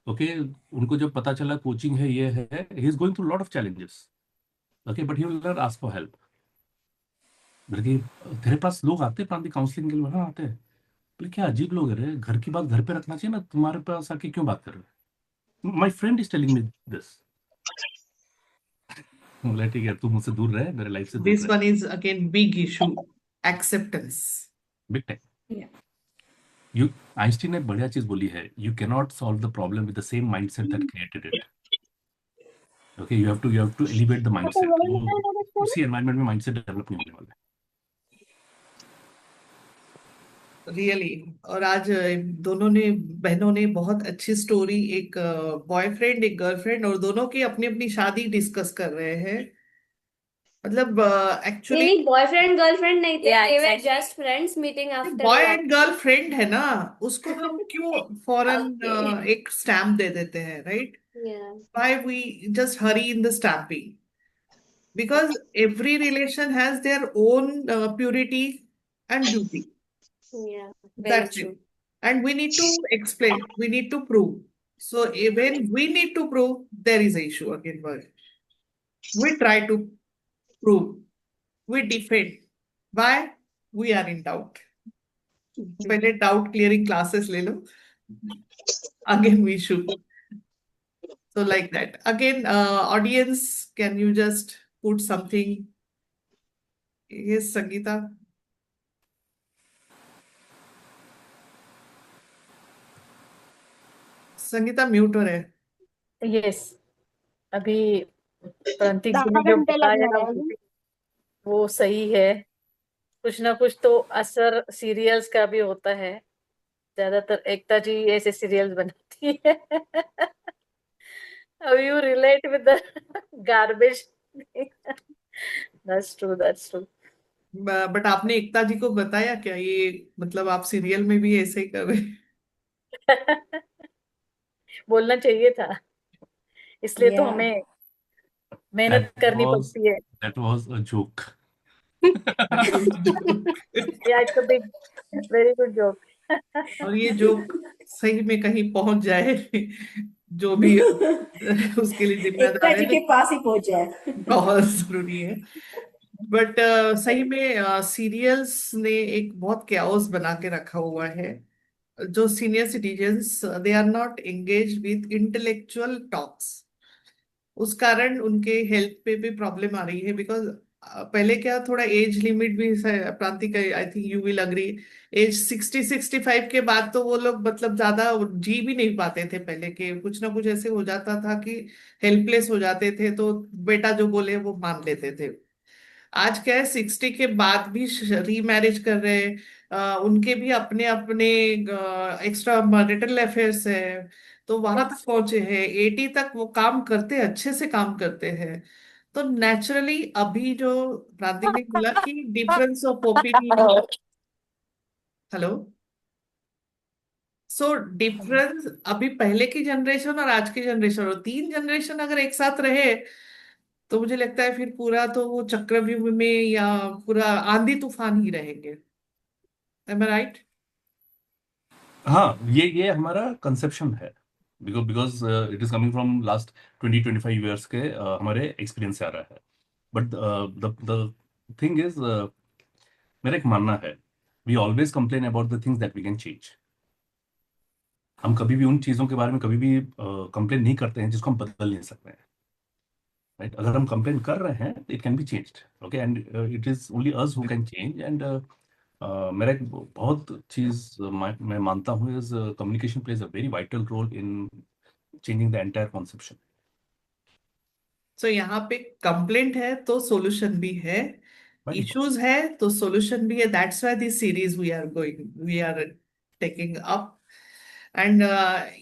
ओके, उनको जब पता चला कोचिंग है ये है, he is going through lot of challenges. Okay, but he will not ask for help. बल्कि तेरे पास लोग आते हैं प्रांतिक काउंसलिंग के लिए. हाँ आते हैं. बोले क्या अजीब लोग है रे, घर की बात घर पे रखना चाहिए ना, तुम्हारे पास आके क्यों बात कर रहे हो. My friend is telling me this. बोला ठीक है तू मुझसे दूर रहे, मेरे लाइफ से दूर दिस रहे. One is again big issue, acceptance. Big time. Yeah. You Einstein ने बढ़िया चीज बोली है. You can not solve the problem with the same mindset that created it. Okay, you have to elevate the mindset. वो उसी environment में mindset develop नहीं होने वाला रियली. और आज दोनों ने बहनों ने बहुत अच्छी स्टोरी, एक बॉयफ्रेंड एक गर्लफ्रेंड, और दोनों की अपनी अपनी शादी डिस्कस कर रहे हैं. मतलब नहीं एक्चुअली नहीं, बॉयफ्रेंड गर्लफ्रेंड नहीं थे, Yeah, they were exactly. just friends meeting after boy love. And girl friend है ना, उसको हम क्यों फॉरन Okay. एक स्टैम्प दे देते हैं, right. Yeah. Why we just hurry in the stamping, because every relation has their own purity and beauty. Yeah. Very That's true. it. And we need to explain, we need to prove. So when we need to prove, there is a issue again. We try to prove, we defend. Why? We are in doubt. पहले doubt clearing classes ले लो. Again we should. So like that. Again, audience, can you just put something? Yes, Sangeeta. Sangeeta mute हो रहे. Yes, अभी प्रांतिक जी 10 ने जो घंटे लगने बताया रहेगी। वो सही है. कुछ ना कुछ तो असर सीरियल्स का भी होता है. ज्यादातर एकता जी ऐसे सीरियल्स बनाती है. अब you relate with the garbage. That's true, that's true. But आपने एकता जी को बताया क्या ये, मतलब आप सीरियल में भी ऐसे ही कर रहे. बोलना चाहिए था, इसलिए तो Yeah. हमें मेहनत दैट करनी वाज पड़ती है। That was a joke. Yeah it's a big very good joke. और ये जोक सही में कहीं पहुंच जाए, जो भी उसके लिए एकता जिम्मेदार है, जी तो के पास ही पहुंच जाए। बहुत जरूरी है। बट सही में सीरियल्स ने एक बहुत कैओस बना के रखा हुआ है। जो senior citizens, they are not engage with intellectual talks, उस कारण उनके हेल्थ पे भी प्रॉब्लम आ रही है। बिकॉज पहले क्या, थोड़ा एज लिमिट भी Prantik, I think you will agree, age 60-65 के बाद तो वो लोग मतलब ज्यादा जी भी नहीं पाते थे। पहले के कुछ ना कुछ ऐसे हो जाता था कि हेल्पलेस हो जाते थे, तो बेटा जो बोले वो मान लेते थे। आज क्या है, 60 के बाद भी रीमैरिज कर रहे हैं। उनके भी अपने अपने एक्स्ट्रा मैरिटल अफेयर्स है, तो वहां तक पहुंचे हैं। 80 तक वो काम करते, अच्छे से काम करते हैं। तो नेचुरली अभी जो प्रांतिक ने बोला कि difference of opinion, hello, so difference अभी पहले की जनरेशन और आज की जनरेशन, और तीन जनरेशन अगर एक साथ रहे, तो मुझे लगता है फिर पूरा तो वो चक्रव्यूह में या पूरा आंधी तूफान ही रहेंगे। एम आई राइट? हाँ, ये हमारा कंसेप्शन है, because because it is coming from last 20-25 years के हमारे एक्सपीरियंस से आ रहा है। बट द थिंग इज, मेरा एक मानना है, we always complain about the things that we can change. हम कभी भी उन चीजों के बारे में कभी भी कंप्लेन नहीं करते हैं जिसको हम बदल नहीं सकते हैं। राइट? अगर हम कंप्लेन कर रहे हैं, it can be changed, okay, and it is only us who can change. And मेरा एक बहुत चीज मैं मानता हूँ, is communication plays a very vital role in changing the entire conception. So यहाँ पे कंप्लेंट है तो सॉल्यूशन भी है, राइट। इश्यूज है तो सॉल्यूशन भी है। That's why this series we are taking up. And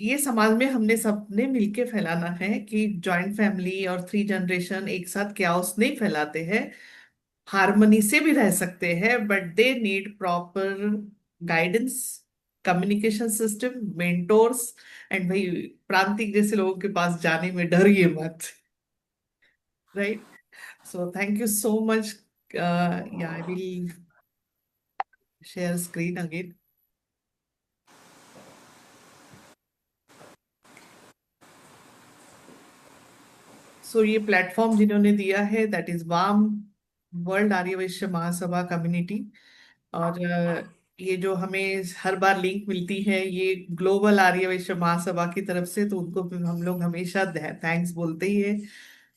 ये समाज में हमने सबने मिलके फैलाना है कि जॉइंट फैमिली और थ्री जनरेशन एक साथ क्या नहीं फैलाते हैं, हार्मनी से भी रह सकते हैं, but they need proper guidance, communication system, mentors. And भाई, प्रांतिक जैसे लोगों के पास जाने में डरिए मत, right? So thank you so much. Yeah I will share screen again. So ये प्लेटफॉर्म जिन्होंने दिया है, दैट इज वाम, वर्ल्ड आर्य वैश्य महासभा कम्युनिटी। और ये जो हमें हर बार लिंक मिलती है, ये ग्लोबल आर्य वैश्य महासभा की तरफ से, तो उनको भी हम लोग हमेशा थैंक्स बोलते ही है।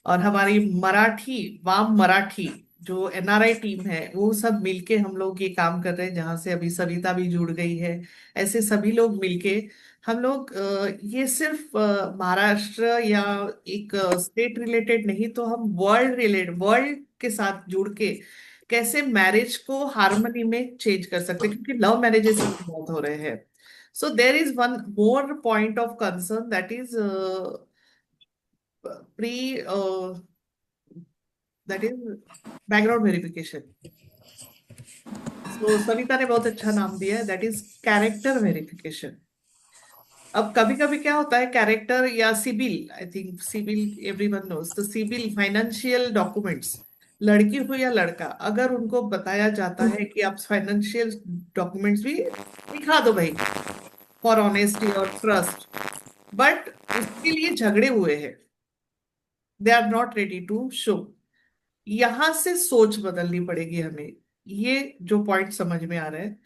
और हमारी मराठी, वाम मराठी जो एनआरआई टीम है, वो सब मिलके हम लोग ये काम कर रहे हैं, जहाँ से अभी सविता भी जुड़ गई है। ऐसे सभी लोग मिलके हम लोग ये सिर्फ महाराष्ट्र या एक स्टेट रिलेटेड नहीं, तो हम वर्ल्ड के साथ जुड़ के कैसे मैरिज को हार्मनी में चेंज कर सकते हैं, क्योंकि लव मैरिजेस भी बहुत हो रहे हैं। So there is one more point of concern, that is pre that is background verification. So Savita ने बहुत अच्छा नाम दिया है, दैट इज कैरेक्टर वेरिफिकेशन। अब कभी कभी क्या होता है, कैरेक्टर या CIBIL, I think CIBIL everyone knows, तो सिबिल फाइनेंशियल डॉक्यूमेंट्स, लड़की हो या लड़का, अगर उनको बताया जाता है कि आप फाइनेंशियल डॉक्यूमेंट्स भी दिखा दो भाई, फॉर ऑनेस्टी और ट्रस्ट, बट उसके लिए झगड़े हुए हैं, they are not ready to show. यहां से सोच बदलनी पड़ेगी हमें। ये जो पॉइंट समझ में आ रहा है,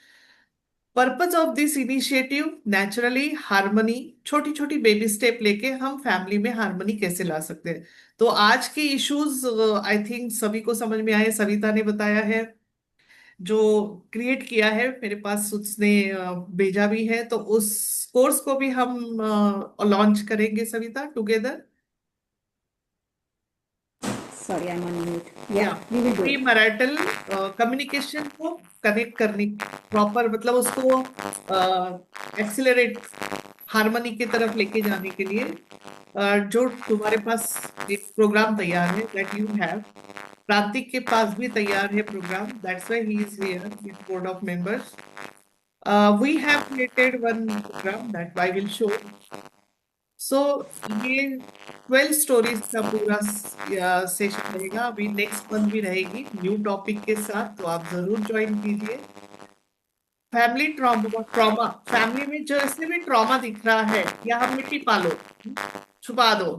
purpose of this initiative naturally harmony, छोटी छोटी बेबी स्टेप लेके हम फैमिली में हार्मनी कैसे ला सकते हैं। तो आज के इश्यूज आई थिंक सभी को समझ में आए, सविता ने बताया है, जो क्रिएट किया है मेरे पास उसने भेजा भी है, तो उस कोर्स को भी हम लॉन्च करेंगे Savita, together. Sorry, I'm on mute. या Yeah, we will do pre it. Marital communication को कनेक्ट करने, प्रॉपर मतलब उसको एक्सिलरेट, हार्मनी की तरफ लेके जाने के लिए जो तुम्हारे पास एक प्रोग्राम तैयार है, दैट यू हैव, प्रांतिक के पास भी तैयार है programme, that's why he is here with board of members. We have created one programme that I will show, so ये 12 स्टोरीज का पूरा सेशन रहेगा। अभी नेक्स्ट मंथ भी रहेगी न्यू टॉपिक के साथ, तो आप जरूर ज्वाइन कीजिए। फैमिली ट्रॉमा, ट्रॉमा फैमिली में जैसे भी ट्रॉमा दिख रहा है, या हम मिट्टी पालो, छुपा दो,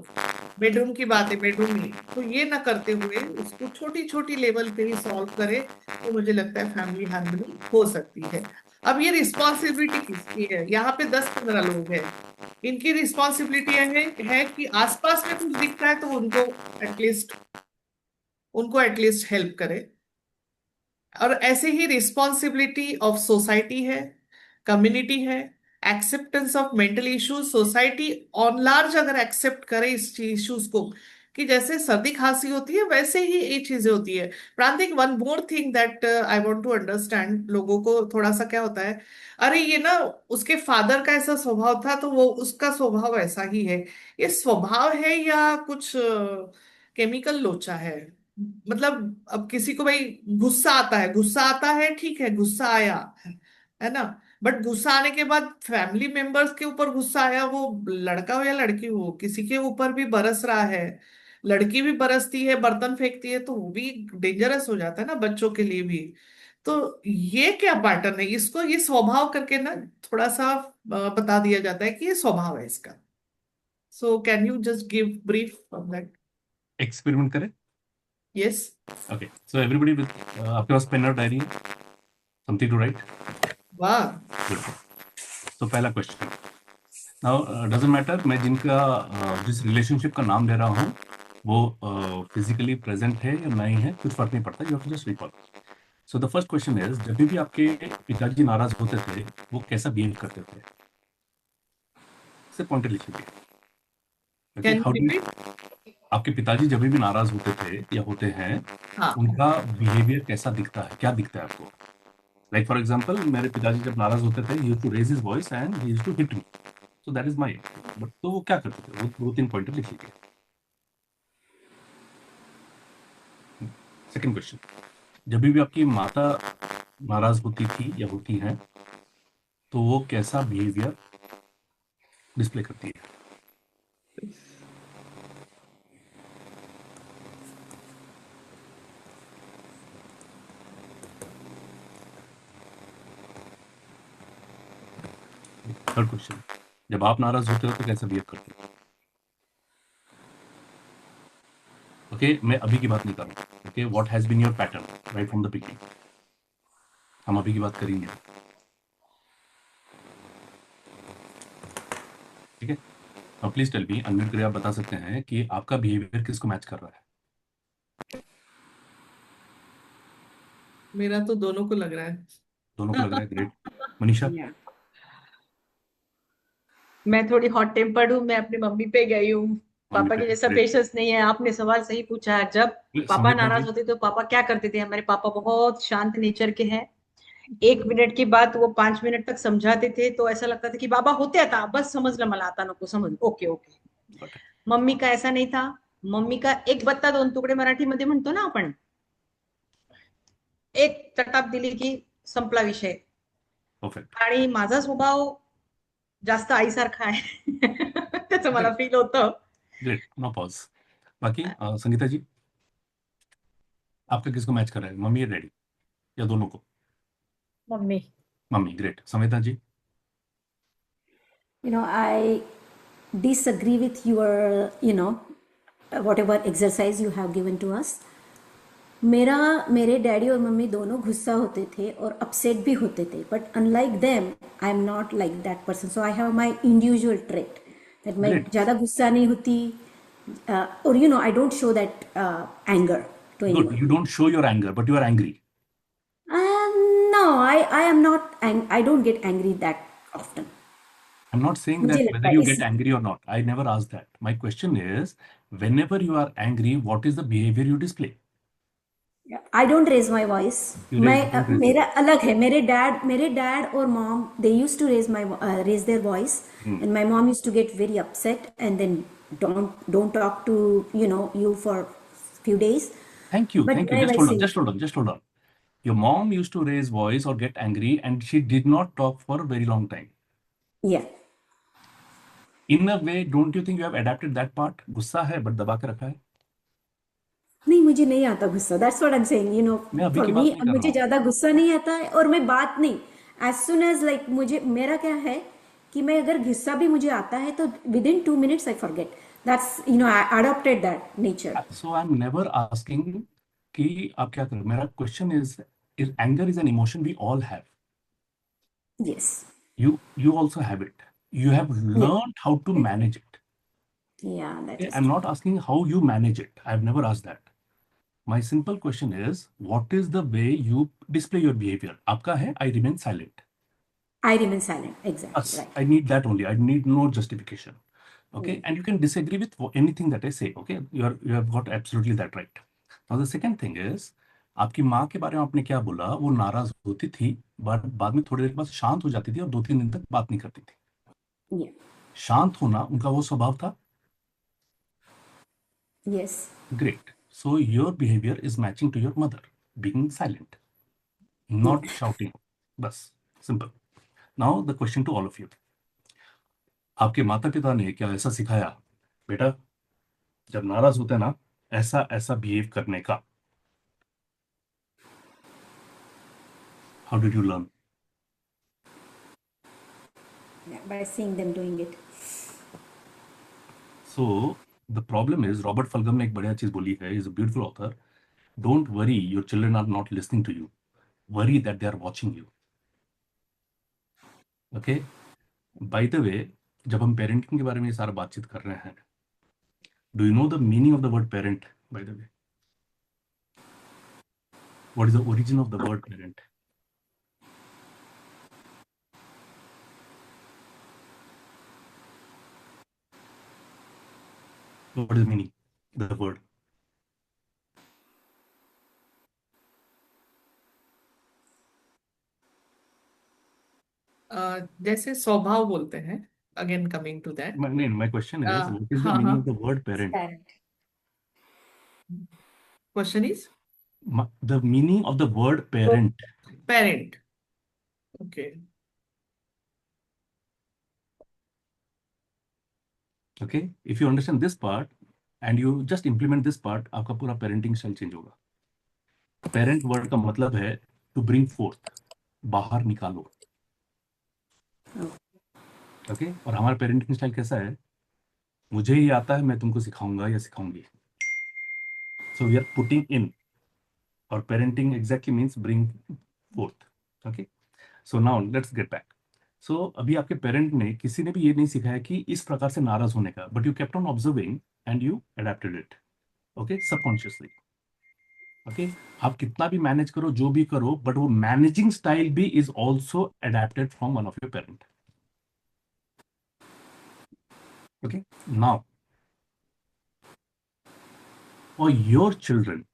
बेडरूम की बात है बेडरूम में, तो ये ना करते हुए उसको छोटी छोटी लेवल पे ही सॉल्व करे, तो मुझे लगता है फैमिली हार्मनी हो सकती है। अब ये रिस्पॉन्सिबिलिटी किसकी है? यहाँ पे 10-15 लोग हैं, इनकी रिस्पॉन्सिबिलिटी है कि आसपास में कुछ दिख रहा है तो उनको एटलीस्ट हेल्प करे। और ऐसे ही रिस्पॉन्सिबिलिटी ऑफ सोसाइटी है, कम्युनिटी है, acceptance of mental issues. Society on large अगर एक्सेप्ट करे इस इश्यूज को, कि जैसे सर्दी खांसी होती है वैसे ही ये चीजें होती है। Prantik, one more thing that I want to understand, लोगों को थोड़ा सा क्या होता है, अरे ये ना उसके फादर का ऐसा स्वभाव था तो वो उसका स्वभाव ऐसा ही है। ये स्वभाव है या कुछ केमिकल लोचा है? मतलब अब किसी को भाई गुस्सा आता है, ठीक है, गुस्सा आया है ना, बट गुस्सा आने के बाद फैमिली मेंबर्स के ऊपर गुस्सा आया, वो लड़का हो या लड़की हो, किसी के ऊपर भी बरस रहा है, लड़की भी बरसती है, बर्तन फेंकती है, तो वो भी डेंजरस हो जाता है ना बच्चों के लिए भी। तो ये क्या पैटर्न है, इसको ये स्वभाव करके ना थोड़ा सा बता दिया जाता है कि ये स्वभाव है इसका। So can you just give brief on that? Experiment करें। Yes. Okay, so everybody with, आपके पास पेन और डायरी है, समथिंग टू राइट? वाह। गुड। तो पहला क्वेश्चन, नाउ डजंट मैटर मैं जिस रिलेशनशिप का नाम ले रहा हूँ वो फिजिकली प्रेजेंट है या नहीं है, कुछ फर्क नहीं पड़ता, you have to just recall. So the first question is, जब भी आपके पिताजी नाराज होते थे वो कैसा बिहेव करते थे? सिर्फ पॉइंटर लिख लीजिए। Okay, can how you do repeat? आपके पिताजी जब भी नाराज होते थे या होते हैं, हाँ। उनका बिहेवियर कैसा दिखता है, क्या दिखता है आपको? लाइक फॉर एग्जांपल, मेरे पिताजी जब नाराज होते थे, he used to raise his voice and he used to hit me, so that is my, but तो वो क्या करते थे, वो 2-3 पॉइंटर लिख लीजिए। सेकंड क्वेश्चन, जब भी आपकी माता नाराज होती थी या होती हैं, तो वो कैसा बिहेवियर डिस्प्ले करती है? थर्ड क्वेश्चन, जब आप नाराज होते हो तो कैसा बिहेव करते हो? ओके, मैं अभी की बात नहीं कर रहा हूँ। Okay, what has been your pattern right from the beginning, हम अभी की बात करेंगे, ठीक है? अब प्लीज टेल मी, अनम्यूट करके आप बता सकते हैं कि आपका बिहेवियर किसको मैच कर रहा है? मेरा तो दोनों को लग रहा है। दोनों को लग रहा है, ग्रेट। मनीषा? मैं थोड़ी हॉट टेम्पर्ड हूँ, मैं अपनी मम्मी पे गई हूँ। मम्मी पापा पे, के जैसा ग्रेट। पेशेंस नहीं है। आपने सवाल सही पूछा है। जब पापा संवेदना नाराज जी? होते तो पापा क्या करते थे? हमारे पापा बहुत शांत नेचर के हैं। 1 मिनट की बात वो 5 मिनट तक समझाते थे, तो ऐसा लगता था कि बाबा होते था, बस समझ मला आता नको समज, okay okay. Got it. Mummy का ऐसा नहीं था। मम्मी का एक बत्ता दोन तुकडे मराठीमध्ये म्हणतो ना आपण, एक चटाप दिली की संपला विषय। Perfect. आणि माझा स्वभाव जास्त आईसारखा आहे त्याचं मला फील होतं। Great, no pause. बाकी संगीता जी, आपका किसको मैच कर रहा है, मम्मी या डैडी या दोनों को? मम्मी। Mummy, great. संवेदना जी? I disagree with your, whatever exercise you have given to us. मेरे डैडी और मम्मी दोनों गुस्सा होते थे और अपसेट भी होते थे, but unlike them I am not like that person, so I have my individual trait that मैं Great. ज़्यादा गुस्सा नहीं होती, और I don't show that anger to Good. Anyone. You don't show your anger, but you are angry. No, I am not, I don't get angry that often. I'm not saying मुझे that लगता whether है you इस get angry or not. I never asked that. My question is, whenever you are angry, what is the behavior you display? I don't raise my voice. You don't raise मेरा your अलग है. मेरे dad और mom they use to raise their voice, and my mom use to get very upset and then don't talk to you for few days. Thank you. But Thank you. मैं Just hold on. वैसे, Just hold on. Just hold on. Your mom used to raise voice or get angry, and she did not talk for a very long time. yeah. In a way, don't you think you have adapted that part? गुस्सा है but दबा के रखा है. नहीं, मुझे नहीं आता गुस्सा, that's what I am saying, you know, मैं अभी फॉर की मी बात नहीं कर रहा मुझे हूँ. ज़्यादा गुस्सा नहीं आता है, और मैं बात नहीं, एज सुन एज लाइक मुझे, मेरा क्या है कि मैं अगर गुस्सा भी मुझे आता है तो with in 2 minutes I forget, that's you know I adopted that nature. So I'm never asking कि आप क्या करो. मेरा question is anger is an emotion we all have. Yes. You also have it. You have learned how to manage it. या that Okay? Is I'm true. not asking how you manage it. I've never asked that. My simple question is, what is the way you display your behavior? आपका है, I remain silent. I remain silent, exactly Us, right. I need that only. I need no justification. Okay, and you can disagree with anything that I say. Okay, you have got absolutely that right. Now the second thing is, आपकी माँ के बारे में आपने क्या बोला, वो नाराज होती थी, बट बाद में थोड़ी देर बाद शांत हो जाती थी और 2-3 दिन तक बात नहीं करती थी. या. शांत होना उनका वो स्वभाव था. Yes. Great. So your behavior is matching to your mother, being silent, not shouting. बस, simple. Now the question to all of you. आपके माता पिता ने क्या ऐसा सिखाया, बेटा जब नाराज होते हैं ना, ऐसा ऐसा बिहेव करने का? How did you learn? By seeing them doing it. So the problem is, Robert Fulghum ने एक बढ़िया चीज बोली है, is a beautiful author. Don't worry your children are not listening to you, worry that they are watching you. Okay, by the way, जब हम parenting के बारे में ये सारा बातचीत कर रहे हैं, do you know the meaning of the word parent? Bye the way, what is the origin of the word parent? What is the meaning? The word. जैसे स्वभाव बोलते हैं, again coming to that. My question is, what is the हाँ meaning हाँ, of the word parent? Parent. Question is The meaning of the word parent. Parent. Okay. Okay, if you understand this part and you just implement this part, आपका पूरा parenting style change होगा. Parent word का मतलब है to bring forth, बाहर निकालो. Okay, और हमारा parenting style कैसा है? मुझे ही आता है, मैं तुमको सिखाऊंगा या सिखाऊंगी. So we are putting in, और parenting exactly means bring forth. Okay, so now let's get back. So अभी आपके पेरेंट ने, किसी ने भी ये नहीं सिखाया कि इस प्रकार से नाराज होने का, but you kept on observing and you adapted it. Okay, subconsciously. Okay, आप कितना भी मैनेज करो, जो भी करो, बट वो मैनेजिंग स्टाइल भी is also adapted from one of your parent. Okay, now for your children,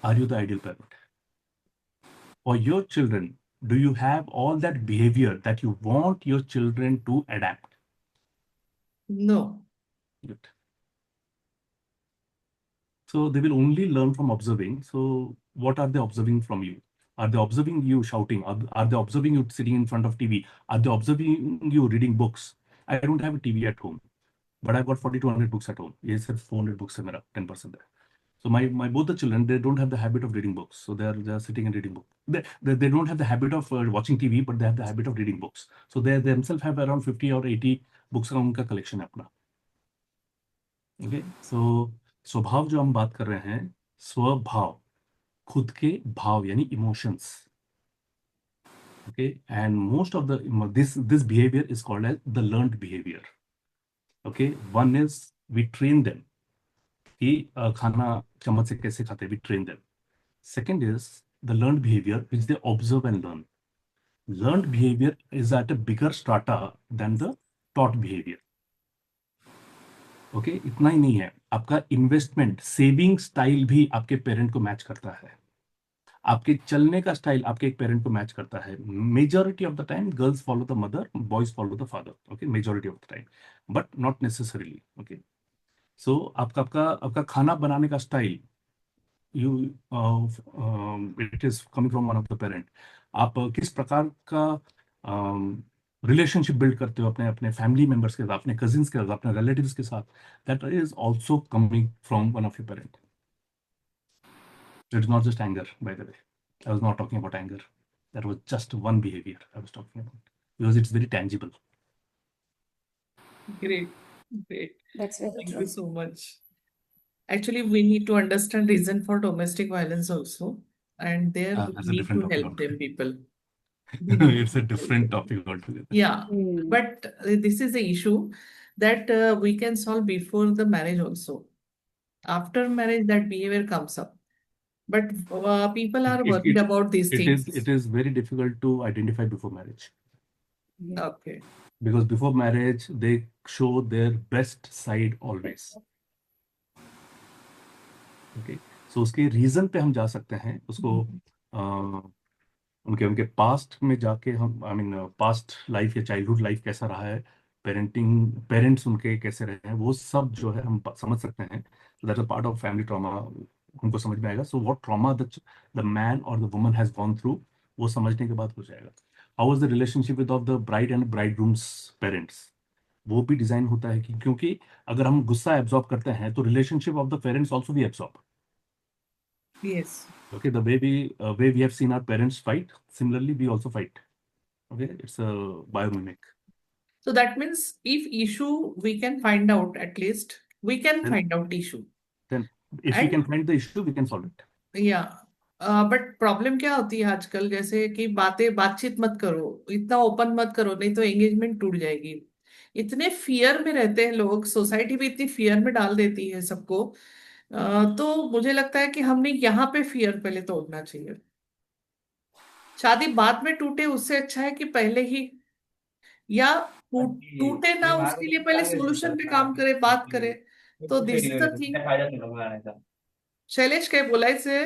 are you the ideal parent? For your children, do you have all that behavior that you want your children to adapt? No. Good. So they will only learn from observing. So what are they observing from you? Are they observing you shouting? Are they observing you sitting in front of TV? Are they observing you reading books? I don't have a TV at home, but I've got 4,200 books at home. Yes, 400 books है मेरा, 10% है. So my both the children, they don't have the habit of reading books. So they are sitting and reading books. They don't have the habit of watching TV, but they have the habit of reading books. So they themselves have around 50 or 80 books का उनका collection है अपना. Okay, so स्वभाव जो हम बात कर रहे हैं, स्वभाव, खुद के भाव यानी emotions. Okay, and most of the this behavior is called as the learned behavior. Okay, one is we train them कि खाना चम्मच से कैसे खाते हैं, we train them. Second is the learned behavior which they observe and learn. Learned behavior is at a bigger strata than the taught behavior. Okay, इतना ही नहीं है, आपका इन्वेस्टमेंट सेविंग स्टाइल भी आपके पेरेंट को मैच करता है. आपके चलने का स्टाइल आपके एक पेरेंट को मैच करता है. Majority of the time girls follow the mother, boys follow the father. Okay, majority of the time, but not necessarily. Okay, so आपका खाना बनाने का style, you it is coming from one of the parent. आप किस प्रकार का relationship build करते हो अपने अपने फैमिली मेंबर्स के साथ, अपने कजिन्स के साथ, अपने रिलेटिव्स के साथ, that is also coming from one of your parent. It's not just anger, by the way. I was not talking about anger. That was just one behavior I was talking about because it's very tangible. Great, great. That's very Thank you true. so much. Actually, we need to understand reason for domestic violence also, and there we That's a need different to topic help them altogether. people. We need It's a to help different them. topic altogether. Yeah, Hmm. but this is the issue that we can solve before the marriage also. After marriage, that behavior comes up. But people It, are it, worried it, about these it is things. it is very difficult to identify before marriage Yeah. Okay. because before marriage they show their best side always. Okay, so उसके reason पे हम जा सकते हैं उसको उनके उनके past में जाके हम आई मीन पास्ट लाइफ या चाइल्डहुड लाइफ कैसा रहा है, पेरेंट्स उनके कैसे रहे हैं, वो सब जो है हम समझ सकते हैं. So that's a part of family trauma. हमको समझ में आएगा. So what trauma the man or the woman has gone through, वो समझने के बाद हो जाएगा. How was the relationship with of the bride and bridegroom's parents? वो भी डिजाइन होता है क्योंकि अगर हम गुस्सा एब्जॉर्ब करते हैं तो relationship of the parents also we absorb. Yes. Okay, the way we have seen our parents fight, similarly we also fight. Okay, it's a biomimic. So that means if issue we can find out, at least we can Then find out issue. then if we And can find the issue, we can solve it. या but problem क्या होती है आजकल, जैसे कि बातचीत मत करो, इतना ओपन मत करो, नहीं तो एंगेजमेंट टूट जाएगी. इतने फियर में रहते हैं लोग, सोसाइटी भी इतनी फियर में डाल देती है सबको. तो मुझे लगता है कि हमने यहाँ पे फियर पहले तोड़ना चाहिए. शादी बाद में टूटे उससे अच्छा है कि पहले ही, या टूटे ना उसके लिए पहले सोल्यूशन पे काम करे, बात करे. तो this is the thing. Shailesh क्या बोला इसे?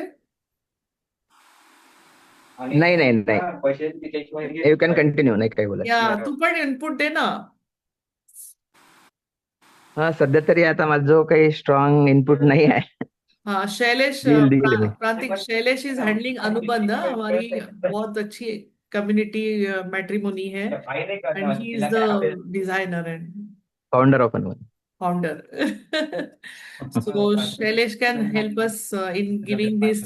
नहीं नहीं नहीं, यू कैन कंटिन्यू. नाही काही बोला. या तू पण इनपुट दे ना. हा, सध्या तरी आता माझं जो काही स्ट्रॉंग इनपुट नाही आहे. हाँ शैलेश, देईल मी. प्रांतिक, शैलेश इज हैंडलिंग अनुबंध, हमारी बहुत अच्छी कम्युनिटी मैट्रिमोनी है, and he is the designer and founder of अनवन. founder. So Shailesh can help us in giving this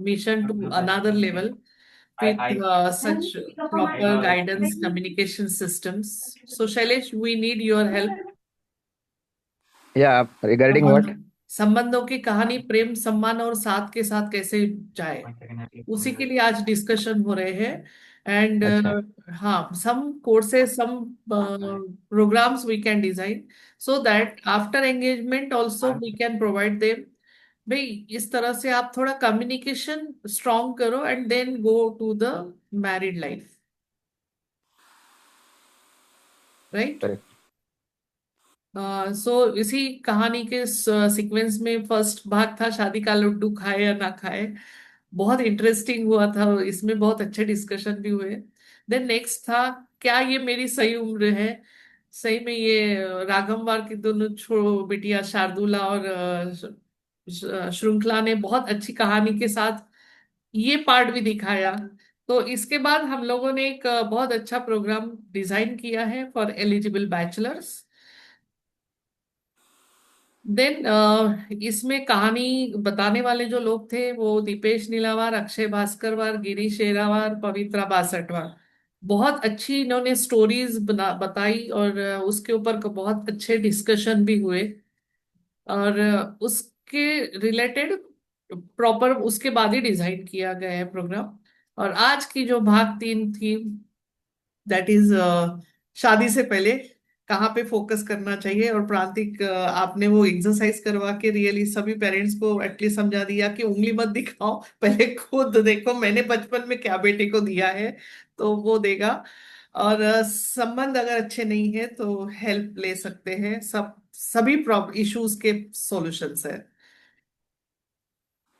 mission to another level with such proper guidance, communication systems. So Shailesh, we need your help. या regarding what? संबंधों की कहानी प्रेम, सम्मान और साथ के साथ कैसे जाए, उसी के लिए आज डिस्कशन हो रहे हैं. एंड अच्छा. हाँ, some courses, some programmes we can design so that after engagement also we can provide them. भाई इस तरह से आप थोड़ा कम्युनिकेशन स्ट्रॉन्ग करो and then go to the married life. Right. Correct. So इसी कहानी के सीक्वेंस में फर्स्ट भाग था शादी का लड्डू खाए या ना खाए. बहुत इंटरेस्टिंग हुआ था, इसमें बहुत अच्छे डिस्कशन भी हुए. देन नेक्स्ट था क्या ये मेरी सही उम्र है. सही में ये राघववार की दोनों बिटिया शार्दुला और श्रृंखला ने बहुत अच्छी कहानी के साथ ये पार्ट भी दिखाया. तो इसके बाद हम लोगों ने एक बहुत अच्छा प्रोग्राम डिजाइन किया है फॉर एलिजिबल बैचलर्स. देन इसमें कहानी बताने वाले जो लोग थे वो दीपेश नीलावार, अक्षय भास्करवार, गिरीश शेरावार, पवित्रा बासठवार. बहुत अच्छी इन्होंने स्टोरीज बताई और उसके ऊपर बहुत अच्छे डिस्कशन भी हुए. और उसके रिलेटेड प्रॉपर उसके बाद ही डिजाइन किया गया है प्रोग्राम. और आज की जो भाग 3 थी, दैट इज शादी से पहले कहाँ पे फोकस करना चाहिए. और प्रांतिक, आपने वो एक्सरसाइज करवा के रियली सभी पेरेंट्स को एटलीस्ट समझा दिया कि उंगली मत दिखाओ, पहले खुद देखो मैंने बचपन में क्या बेटे को दिया है, तो वो देगा. और संबंध अगर अच्छे नहीं है तो हेल्प ले सकते हैं, सभी प्रॉब्लम इश्यूज के सॉल्यूशंस है.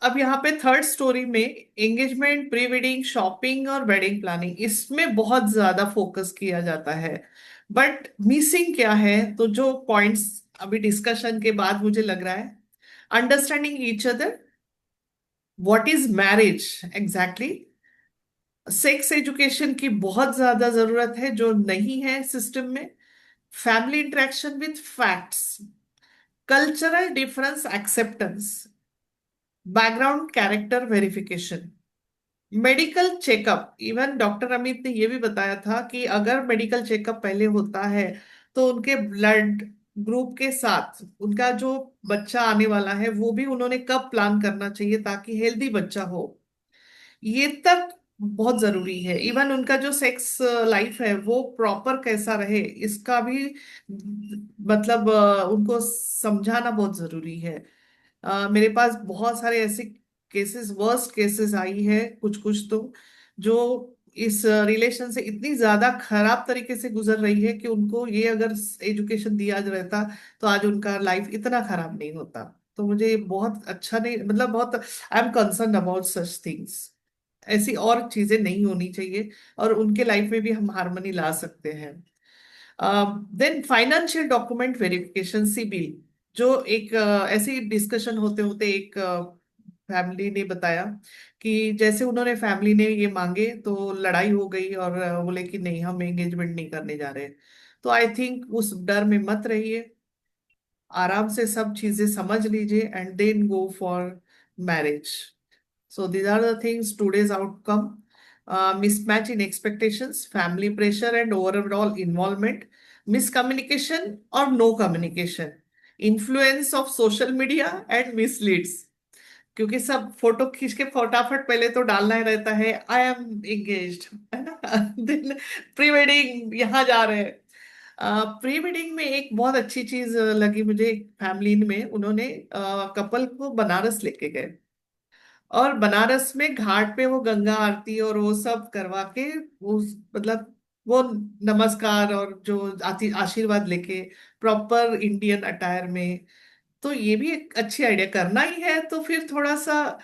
अब यहाँ पे थर्ड स्टोरी में एंगेजमेंट, प्री वेडिंग, शॉपिंग और वेडिंग प्लानिंग, इसमें बहुत ज्यादा फोकस किया जाता है. बट मिसिंग क्या है, तो जो पॉइंट्स अभी डिस्कशन के बाद मुझे लग रहा है, understanding each other, what is marriage exactly, sex education की बहुत ज्यादा जरूरत है जो नहीं है सिस्टम में। Family interaction with facts, cultural difference acceptance, background character verification, medical checkup. Even doctor Amit ने यह भी बताया था कि अगर मेडिकल चेकअप पहले होता है तो उनके ब्लड ग्रुप के साथ उनका जो बच्चा आने वाला है वो भी उन्होंने कब प्लान करना चाहिए ताकि हेल्दी बच्चा हो, ये तक बहुत जरूरी है। इवन उनका जो सेक्स लाइफ है वो प्रॉपर कैसा रहे इसका भी मतलब उनको समझाना बहुत जरूरी है। मेरे पास बहुत सारे ऐसे केसेस, वर्स्ट केसेस आई है कुछ कुछ तो, जो इस रिलेशन से इतनी ज्यादा खराब तरीके से गुजर रही है कि उनको ये अगर एजुकेशन दिया रहता तो आज उनका लाइफ इतना खराब नहीं होता। तो मुझे ये बहुत अच्छा नहीं, मतलब बहुत I am concern about such things. ऐसी और चीजें नहीं होनी चाहिए और उनके लाइफ में भी हम हार्मनी ला सकते हैं। Then financial document verification, CIBIL, जो एक ऐसी डिस्कशन होते होते एक फैमिली ने बताया कि जैसे उन्होंने फैमिली ने ये मांगे तो लड़ाई हो गई और बोले कि नहीं हम एंगेजमेंट नहीं करने जा रहे। तो आई थिंक उस डर में मत रहिए, आराम से सब चीजें समझ लीजिए and then go for marriage. So these are the things today's outcome. Mismatch in expectations, family pressure and overall involvement, miscommunication or no communication, influence of social media and misleads। क्योंकि सब फोटो खींच के फटाफट पहले तो डालना ही रहता है, आई एम एंगेज्ड, है ना। देन प्री वेडिंग यहाँ जा रहे हैं। प्री वेडिंग में एक बहुत अच्छी चीज लगी मुझे, फैमिली में उन्होंने कपल को बनारस लेके गए और बनारस में घाट पे वो गंगा आरती और वो सब करवा के वो मतलब वो नमस्कार और जो आशीर्वाद लेके प्रॉपर इंडियन अटायर में। तो ये भी एक अच्छी आइडिया, करना ही है तो फिर थोड़ा सा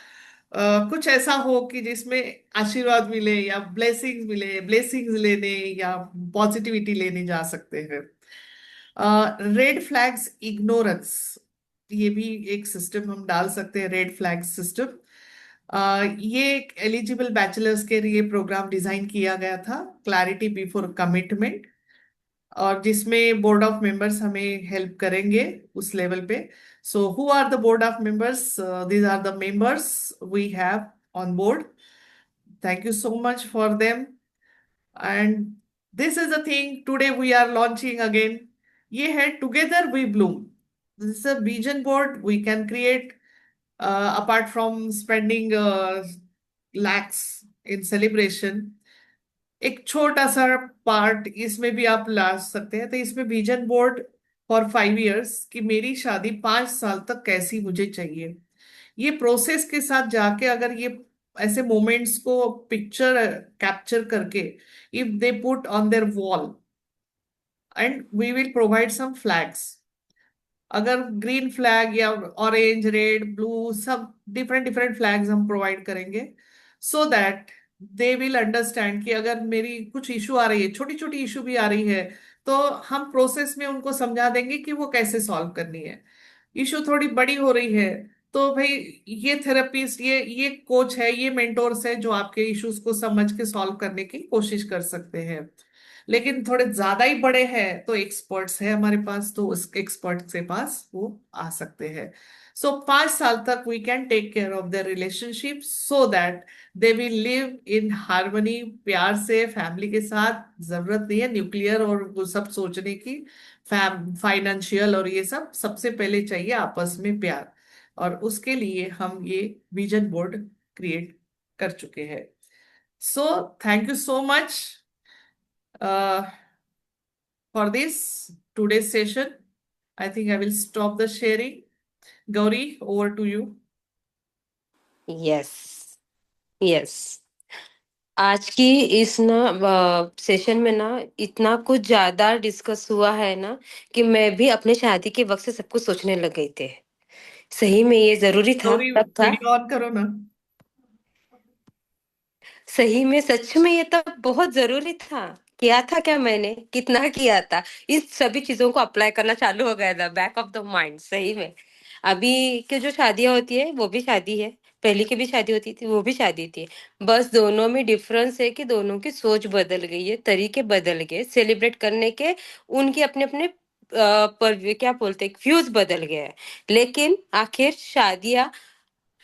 कुछ ऐसा हो कि जिसमें आशीर्वाद मिले या ब्लेसिंग्स मिले, ब्लेसिंग्स लेने या पॉजिटिविटी लेने जा सकते हैं। रेड फ्लैग्स इग्नोरेंस, ये भी एक सिस्टम हम डाल सकते हैं, रेड फ्लैग सिस्टम। ये एक एलिजिबल बैचलर्स के लिए प्रोग्राम डिजाइन किया गया था, क्लैरिटी बिफोर कमिटमेंट, और जिसमें बोर्ड ऑफ मेंबर्स हमें हेल्प करेंगे उस लेवल पे। So who are the board of members? These are the members we have on board. Thank you so much for them. And this is the thing today we are launching again, ये है together we bloom. This is a vision board we can create apart from spending lakhs in celebration। एक छोटा सा part इसमें भी आप ला सकते हैं। तो इसमें विजन बोर्ड फॉर 5 years कि मेरी शादी 5 साल तक कैसी मुझे चाहिए, ये प्रोसेस के साथ जाके अगर ये ऐसे मोमेंट्स को पिक्चर कैप्चर करके if they put on their wall and we will provide some flags, अगर ग्रीन फ्लैग या ऑरेंज रेड ब्लू सब डिफरेंट डिफरेंट फ्लैग्स हम प्रोवाइड करेंगे, so that they will understand कि अगर मेरी कुछ इशू आ रही है, छोटी छोटी इशू भी आ रही है, तो हम प्रोसेस में उनको समझा देंगे कि वो कैसे सॉल्व करनी है। इशू थोड़ी बड़ी हो रही है तो भाई ये थेरेपिस्ट, ये कोच है, ये मेंटोर्स है जो आपके इश्यूज को समझ के सॉल्व करने की कोशिश कर सकते हैं। लेकिन थोड़े ज्यादा ही बड़े हैं तो एक्सपर्ट्स है हमारे पास, तो उस एक्सपर्ट के पास वो आ सकते हैं। सो 5 साल तक we can take care of their relationship so that they will live in harmony, प्यार से फैमिली के साथ। जरूरत नहीं है न्यूक्लियर और वो सब सोचने की, फाइनेंशियल और ये सब, सबसे पहले चाहिए आपस में प्यार। और उसके लिए हम ये विजन बोर्ड क्रिएट कर चुके हैं। सो thank you so much for this today's session. I think I will stop the sharing. Gauri, over to you. Yes, yes. आज की इस ना सेशन में ना इतना कुछ ज्यादा डिस्कस हुआ है ना कि मैं भी अपने शादी के वक्त से सब कुछ सोचने लग गई थी। सही में ये जरूरी था, गौरी तब था। वीडियो ऑन करो ना। सही में सच में ये तब बहुत जरूरी था। किया था क्या मैंने, कितना किया था, इस सभी चीजों को अप्लाई करना चालू हो गया था बैक ऑफ द माइंड। सही में अभी की जो शादियां होती है वो भी शादी है, पहले की भी शादी होती थी, वो भी शादी थी। बस दोनों में डिफरेंस है कि दोनों की सोच बदल गई है, तरीके बदल गए सेलिब्रेट करने के, उनके अपने अपने पर क्या बोलते हैं व्यूज बदल गए हैं। लेकिन आखिर शादियां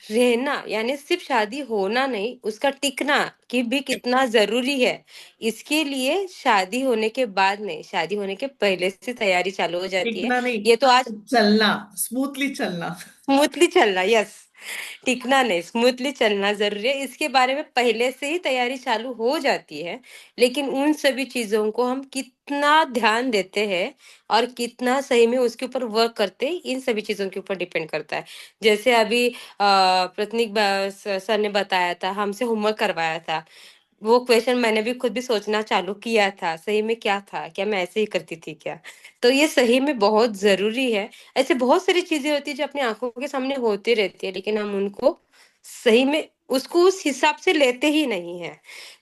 रहना यानी सिर्फ शादी होना नहीं, उसका टिकना कि भी कितना जरूरी है। इसके लिए शादी होने के बाद नहीं, शादी होने के पहले से तैयारी चालू हो जाती है। टिकना नहीं, ये तो आज चलना, स्मूथली चलना। स्मूथली चलना, यस, टिकना नहीं, स्मूथली चलना जरूरी है। इसके बारे में पहले से ही तैयारी चालू हो जाती है। लेकिन उन सभी चीजों को हम कितना ध्यान देते हैं और कितना सही में उसके ऊपर वर्क करते हैं, इन सभी चीजों के ऊपर डिपेंड करता है। जैसे अभी प्रतीक सर ने बताया था, हमसे होमवर्क करवाया था, वो क्वेश्चन मैंने भी खुद भी सोचना चालू किया था, सही में क्या था, क्या मैं ऐसे ही करती थी क्या। तो ये सही में बहुत जरूरी है। ऐसे बहुत सारी चीजें होती है जो अपनी आंखों के सामने होती रहती है, लेकिन हम उनको सही में उसको उस हिसाब से लेते ही नहीं है।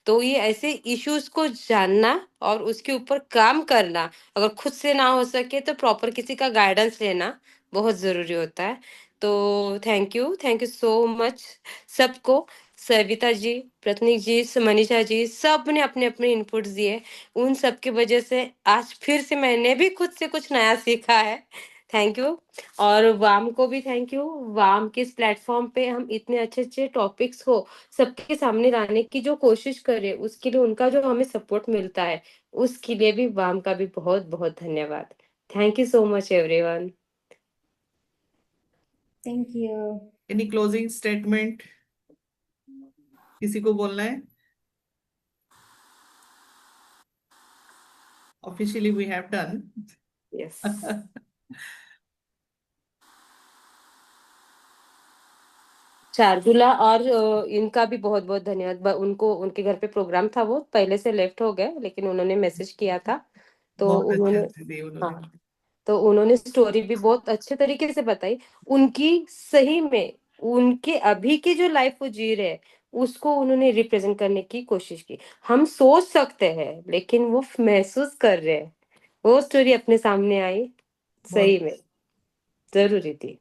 तो ये ऐसे इश्यूज को जानना और उसके ऊपर काम करना, अगर खुद से ना हो सके तो प्रॉपर किसी का गाइडेंस लेना बहुत जरूरी होता है। तो थैंक यू सो मच सबको। सविता जी, प्रतीक जी, मनीषा जी, सब ने अपने अपने इनपुट्स दिए। उन सब की वजह से आज फिर से मैंने भी खुद से कुछ नया सीखा है। Thank you. और वाम को भी थैंक यू। वाम के इस प्लेटफॉर्म पे हम इतने अच्छे अच्छे टॉपिक्स को सबके सामने लाने की जो कोशिश करें, उसके लिए उनका जो हमें सपोर्ट मिलता है, उसके लिए भी वाम का भी बहुत बहुत धन्यवाद। Thank you so much everyone. Thank you. Any closing statement किसी को बोलना है? Officially we have done. Yes. Shardula और इनका भी बहुत बहुत धन्यवाद। उनको उनके घर पे प्रोग्राम था, वो पहले से लेफ्ट हो गए, लेकिन उन्होंने मैसेज किया था। तो बहुत अच्छे उन्होंने, थे उन्होंने। हाँ, तो उन्होंने स्टोरी भी बहुत अच्छे तरीके से बताई उनकी। सही में उनके अभी की जो लाइफ वो जी रहे हैं, उसको उन्होंने रिप्रेजेंट करने की कोशिश की। हम सोच सकते हैं लेकिन वो महसूस कर रहे हैं, वो स्टोरी अपने सामने आई, बहुत। सही में जरूरी थी।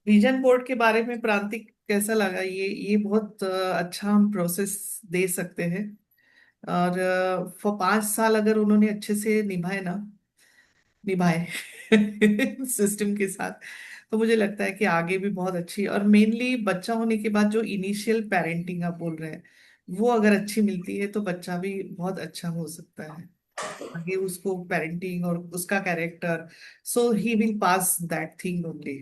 विजन बोर्ड के बारे में प्रांतिक कैसा लगा? ये बहुत अच्छा हम प्रोसेस दे सकते हैं। और 5 साल अगर उन्होंने अच्छे से निभाए सिस्टम के साथ, तो मुझे लगता है कि आगे भी बहुत अच्छी, और मेनली बच्चा होने के बाद जो इनिशियल पेरेंटिंग आप बोल रहे हैं, वो अगर अच्छी मिलती है तो बच्चा भी बहुत अच्छा हो सकता है। आगे उसको पेरेंटिंग और उसका character, so he will pass that thing only.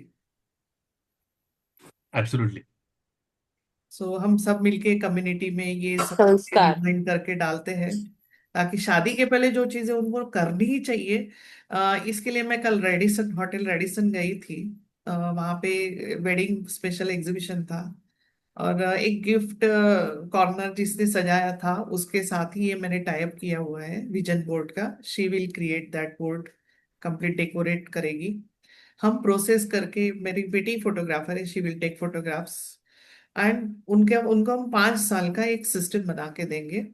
Absolutely. So हम सब मिलके कम्युनिटी में ये सब चीजें संस्कार। रिमाइंड करके डालते हैं, ताकि शादी के पहले जो चीजें उनको करनी ही चाहिए। इसके लिए मैं कल रेडिसन, होटल रेडिसन गई थी। वहाँ पे वेडिंग स्पेशल एग्जीबिशन था, और एक गिफ्ट कॉर्नर जिसने सजाया था उसके साथ ही ये मैंने टाइप किया हुआ है विजन बोर्ड का। She will create that board, complete decorate करेगी। हम प्रोसेस करके, मेरी बेटी फोटोग्राफर है, she will take photographs, and उनके उनको हम 5 साल का एक सिस्टम बना के देंगे,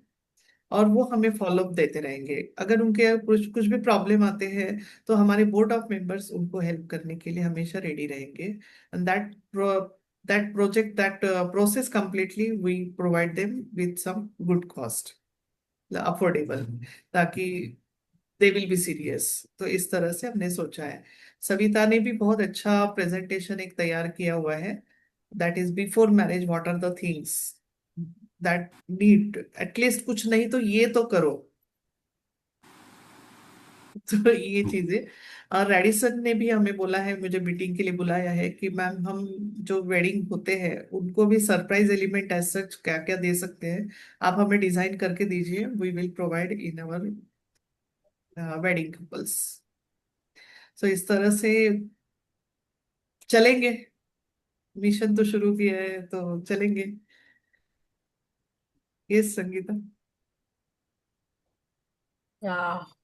और वो हमें फॉलोअप देते रहेंगे। अगर उनके कुछ कुछ भी प्रॉब्लम आते हैं तो हमारे बोर्ड ऑफ मेंबर्स उनको हेल्प करने के लिए हमेशा रेडी रहेंगे। And that project, that process completely we provide them with some good cost, affordable, ताकि दे विल बी सीरियस। तो इस तरह से हमने सोचा है। सविता ने भी बहुत अच्छा प्रेजेंटेशन एक तैयार किया हुआ है, that is before marriage what are the things that need, at least कुछ नहीं तो ये तो करो। तो ये चीजें। और रेडिसन ने भी हमें बोला है, मुझे मीटिंग के लिए बुलाया है कि मैम हम जो वेडिंग होते हैं उनको भी सरप्राइज एलिमेंट एज सच क्या क्या दे सकते हैं, आप हमें डिजाइन करके दीजिए, we will provide in our wedding couples. सो इस तरह से चलेंगे। मिशन तो शुरू किया है तो चलेंगे। ये संगीता।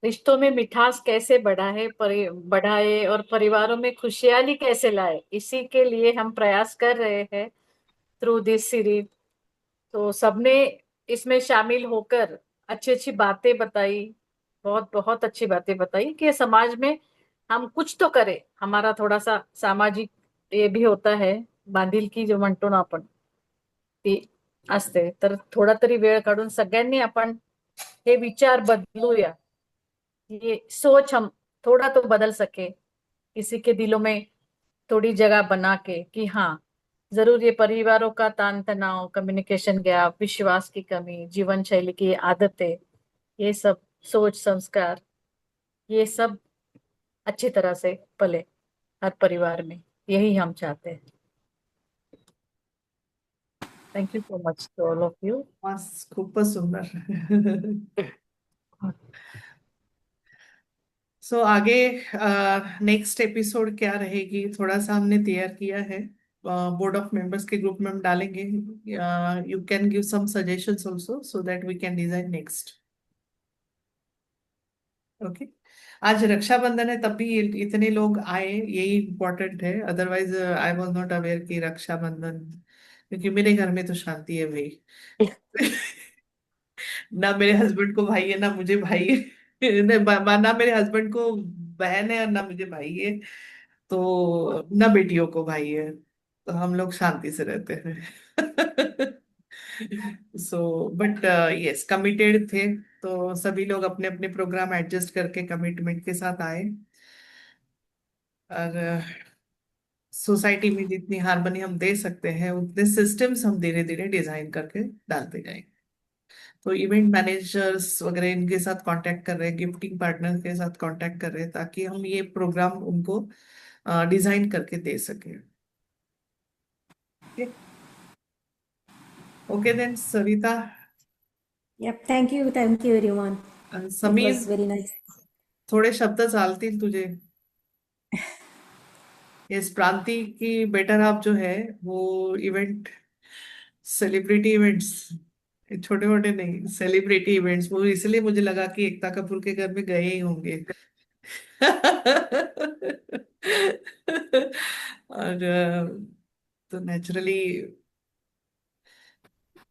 रिश्तों में मिठास कैसे बढ़ाए और परिवारों में खुशहाली कैसे लाए, इसी के लिए हम प्रयास कर रहे हैं थ्रू दिस सीरीज। तो सबने इसमें शामिल होकर अच्छी अच्छी बातें बताई, बहुत बहुत अच्छी बातें बताई कि समाज में हम कुछ तो करें। हमारा थोड़ा सा सामाजिक ये भी होता है, बांधिलकी जो म्हणतो ना आपण ती असते. तर थोडा तरी वेळ काढून सगळ्यांनी आपण हे विचार बदलूया, ये सोच हम थोड़ा तो बदल सके, किसी के दिलों में थोड़ी जगह बना के कि हाँ जरूर ये परिवारों का तान तनाव, कम्युनिकेशन गैप, विश्वास की कमी, जीवन शैली की आदतें, ये सब सोच संस्कार, ये सब अच्छी तरह से पले हर परिवार में, यही हम चाहते हैं. Thank you so much to all of you. मस्त, खूपच सुंदर. सो आगे नेक्स्ट एपिसोड क्या रहेगी, थोड़ा सा हमने तैयार किया है. बोर्ड ऑफ मेंबर्स के ग्रुप में हम डालेंगे. You can give some suggestions also so that we can design next. Okay. आज रक्षाबंधन है तब भी इतने लोग आए, यही इम्पोर्टेंट है. Otherwise I was not aware कि रक्षाबंधन, क्योंकि मेरे घर में तो शांति है भाई. ना मेरे हस्बैंड को भाई है, ना मुझे भाई है. ना मेरे हस्बैंड को बहन है और ना मुझे भाई है. तो ना बेटियों को भाई है. तो हम लोग शांति से रहते हैं. सो बट यस, कमिटेड थे. तो सभी लोग अपने अपने प्रोग्राम एडजस्ट करके कमिटमेंट के साथ आए. और सोसाइटी में जितनी हार्मनी हम दे सकते हैं उतने सिस्टम्स हम धीरे धीरे डिजाइन करके डालते जाएंगे. तो इवेंट मैनेजर्स वगैरह इनके साथ कांटेक्ट कर रहे हैं, गिफ्टिंग पार्टनर के साथ कांटेक्ट कर रहे हैं, ताकि हम ये प्रोग्राम उनको डिजाइन करके दे सके. Okay then Savita. Yep, thank you everyone. It Sameer, was very nice. थोडे शब्द चालतील तुझे. इस प्रांति की बेटर हाफ जो है वो इवेंट, सेलिब्रिटी इवेंट्स, छोटे मोटे नहीं, सेलिब्रिटी इवेंट्स, वो इसलिए मुझे लगा कि एकता कपूर के घर में गए ही होंगे. और तो नेचुरली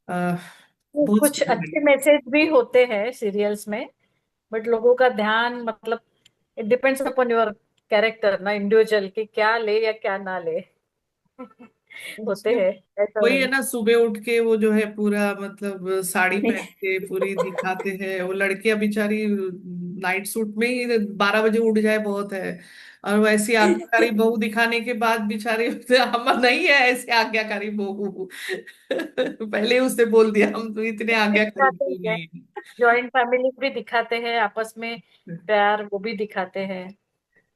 बहुत कुछ सुंदर अच्छे लगे. मैसेज भी होते हैं सीरियल्स में, बट लोगों का ध्यान मतलब it depends upon your character ना, इंडिविजुअल कि क्या ले या क्या ना ले. होते उसमें हैं ऐसा वही है नहीं. ना, सुबह उठ के वो जो है पूरा मतलब साड़ी पहन के पूरी दिखाते हैं. वो लड़कियां बेचारी नाइट सूट में ही 12 बजे उठ जाए बहुत है. और वैसी आज्ञाकारी बहू दिखाने के बाद बेचारी हम नहीं है ऐसे आज्ञाकारी बहू. पहले ही उसने बोल दिया हम तो इतने आज्ञाकारी दिखाते बहू हैं, नहीं जॉइंट फैमिली भी दिखाते हैं, आपस में हैं. प्यार वो भी दिखाते हैं,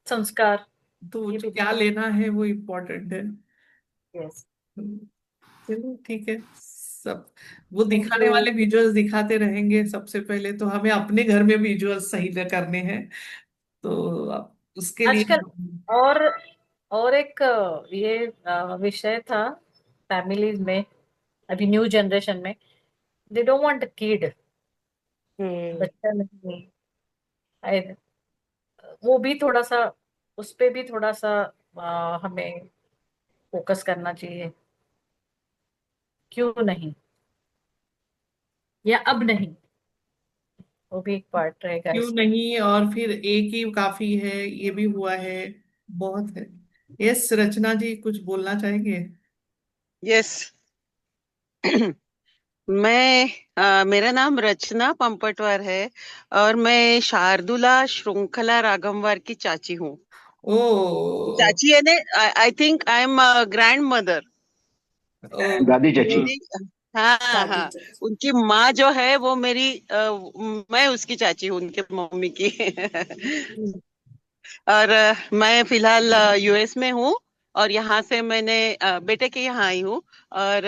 संस्कार तो ये भी क्या दिखाते लेना है वो इम्पोर्टेंट है. हैं. यस. चलो ठीक है. सब वो थैंक दिखाने यू. वाले विजुअल्स दिखाते रहेंगे. सबसे पहले तो हमें अपने घर में विजुअल्स सही करने हैं. तो उसके लिए आजकल और और एक ये विषय था फैमिलीज में, अभी न्यू जनरेशन में दे डोंट वांट किड, हम्म. बच्चा नहीं. I- वो भी थोड़ा सा, उस पे भी थोड़ा सा हमें फोकस करना चाहिए. क्यों नहीं, या अब नहीं, वो भी एक पार्ट रहेगा क्यों इसमें. नहीं, और फिर एक ही काफी है, ये भी हुआ है. बहुत है. यस, रचना जी कुछ बोलना चाहेंगे. यस. मैं मेरा नाम रचना पंपटवार है और मैं शार्दुला श्रृंखला राघमवार की चाची हूँ. ओ. चाची है ने, I think I am grandmother. ओ. दादी चाची. हाँ दादी हाँ. चाची. उनकी माँ जो है वो मेरी मैं उसकी चाची हूँ, उनके मम्मी की. और मैं फिलहाल यूएस में हूँ. और यहाँ से मैंने बेटे के यहाँ आई हूँ. और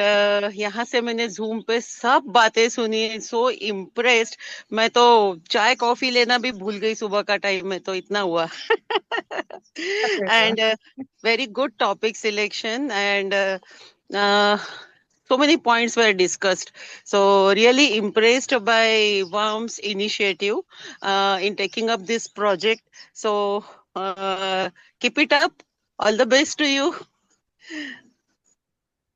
यहाँ से मैंने जूम पे सब बातें सुनी, सो इम्प्रेस्ड. मैं तो चाय कॉफी लेना भी भूल गई सुबह का टाइम में, तो इतना हुआ. अरे वाह. And very good topic selection, and so many points were discussed. So really impressed by WAM's initiative in taking up this project. So keep it up. All the best to you.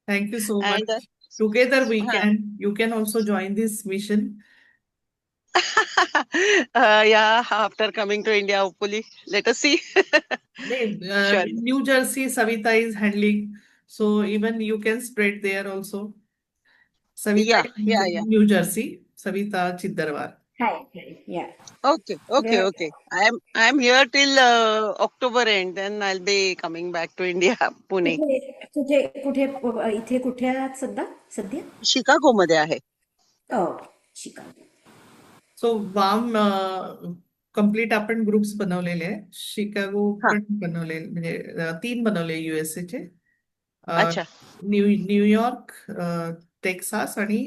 Thank you so And much. Together we uh, can, you can also join this mission. yeah, after coming to India, hopefully, let us see. नहीं, Sure. New Jersey Savita is handling. So even you can spread there also. Savita Yeah, is yeah, in yeah. New Jersey. Savita Chiddarwar. Hi, hi, yeah. Okay, okay, Where, okay. I am here till October end. Then I'll be coming back to India, Pune. कुठे कुठे कुठे इथे कुठे आहात सध्या? Chicago मध्ये आहे. Chicago. सो वाम कम्प्लीट आपण ग्रुप्स बनवलेले आहे. शिकागो हा, पण बनवले, म्हणजे 3 बनवले USA चे. अच्छा. न्यूयॉर्क, टेक्सास आणि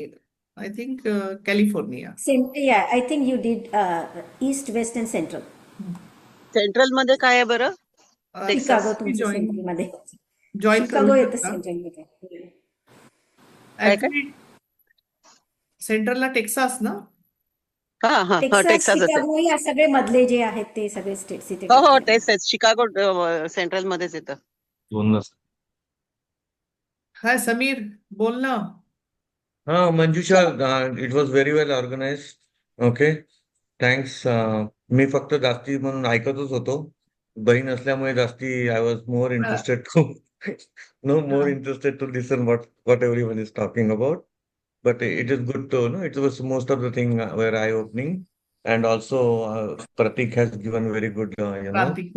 I think California. Yeah, I think you did East, West and Central. Central मध्ये काय आहे बरं? टेक्सास. शिकागो तुमचं सेंट्रल मध्ये. जॉईन करू शिकागो येतं शकता. सेंट्रल मध्ये. काय काय? ऍक्च्युली सेंट्रलला टेक्सास ना. हा हा हा, टेक्सास, टेक्सासच आहे. शिकागो या सगळे मधले जे आहेत ते सगळे स्टेट्स इथे हो हो, टाकले. तेच तेच. शिकागो सेंट्रल मध्येच येतं. हाय समीर, बोल ना. Manjusha, it was very well organized. Okay, thanks. मी फक्त जास्ती म्हणून ऐकतच होतो. बहीण असल्यामुळे जास्ती I was more interested to more interested to listen what everyone is talking about. But it is good to know. It was most of the thing were eye-opening, and also Pratik has given very good, Pratik.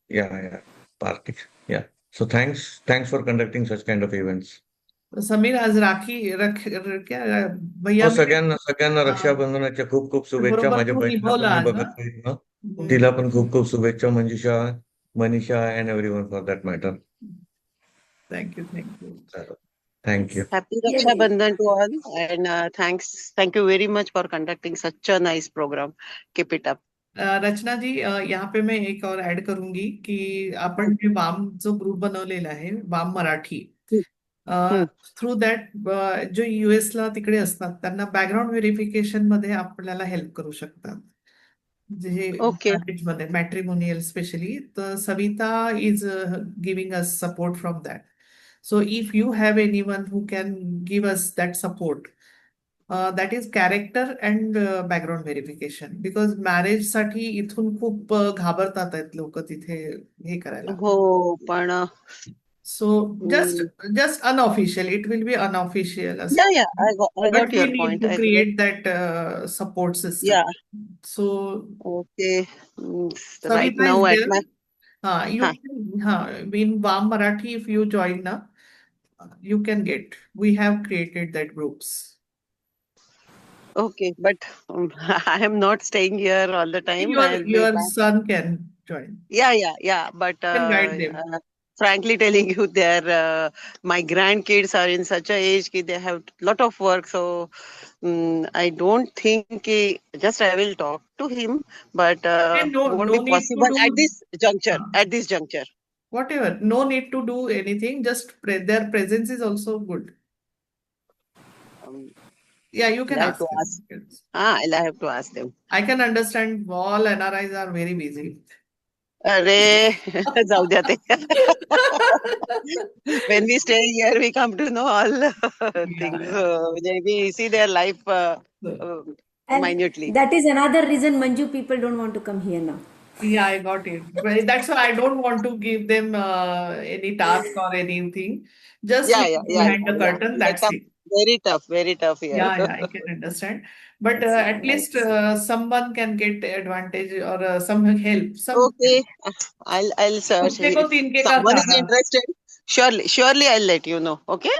yeah, Pratik. Yeah. So thanks for conducting such kind of events. Sameer, आज राखी क्या भैया हो, सगळ्यांना रक्षाबंधनाच्या खूप खूप शुभेच्छा. बरोबर माझ्या तू बहिणीला निभवलं पण मी आज. बघत नाही. तिला पण खूप खूप शुभेच्छा. Manjusha, Manisha and everyone for that matter. Thank you. Thank you. Happy Raksha Bandhan to all, and thank you very much for conducting such a nice program. Keep it up. रचना जी, यहाँ पे मैं एक और ऐड करूंगी कि आपण जे वाम जो ग्रुप बनवलेला आहे, वाम मराठी, थ्रू दॅट जो US ला तिकडे असतात त्यांना बॅकग्राऊंड व्हेरिफिकेशन मध्ये आपल्याला हेल्प करू शकतात. जे Okay. मध्ये मॅट्रिमोनियल स्पेशली, तर Savita is giving us support from that. So if you have anyone who can give us that support, that is character and background verification, because marriage साठी इथून खूप घाबरतात आहेत लोक तिथे हे करायला. हो, पण So just unofficial, it will be unofficial. yeah, I But got we your need point. to create that support system. Yeah. So Okay. Right Savita now is at there. my You can, in Vam Marathi, if you join na, you can get. We have created that groups. okay, but I am not staying here all the time. I'll be Your back. son can join. Yeah. But You can guide them. frankly telling you, my grandkids are in such a age that they have lot of work. So I don't think just I will talk to him, but And won't no be need to possible do at this juncture. At this juncture. whatever. No need to do anything. Just their presence is also good. Yeah, you can I'll have ask to them. ask. I'll have to ask them. I can understand all NRIs are very busy. अरे जाऊ द्या ते. When we stay here, we come to know all things. We see their life And minutely. that is another reason Manju people don't want to come here now. Yeah, I got it. But that's why I don't want to give them any task or anything. Just Yeah. behind the curtain, that's Tough, it. very tough here. Yeah, I can understand. But at least someone can get advantage or some help. Okay, I'll search. कुत्ते को If तीन के का someone is खाना. interested, surely I'll let you know. Okay?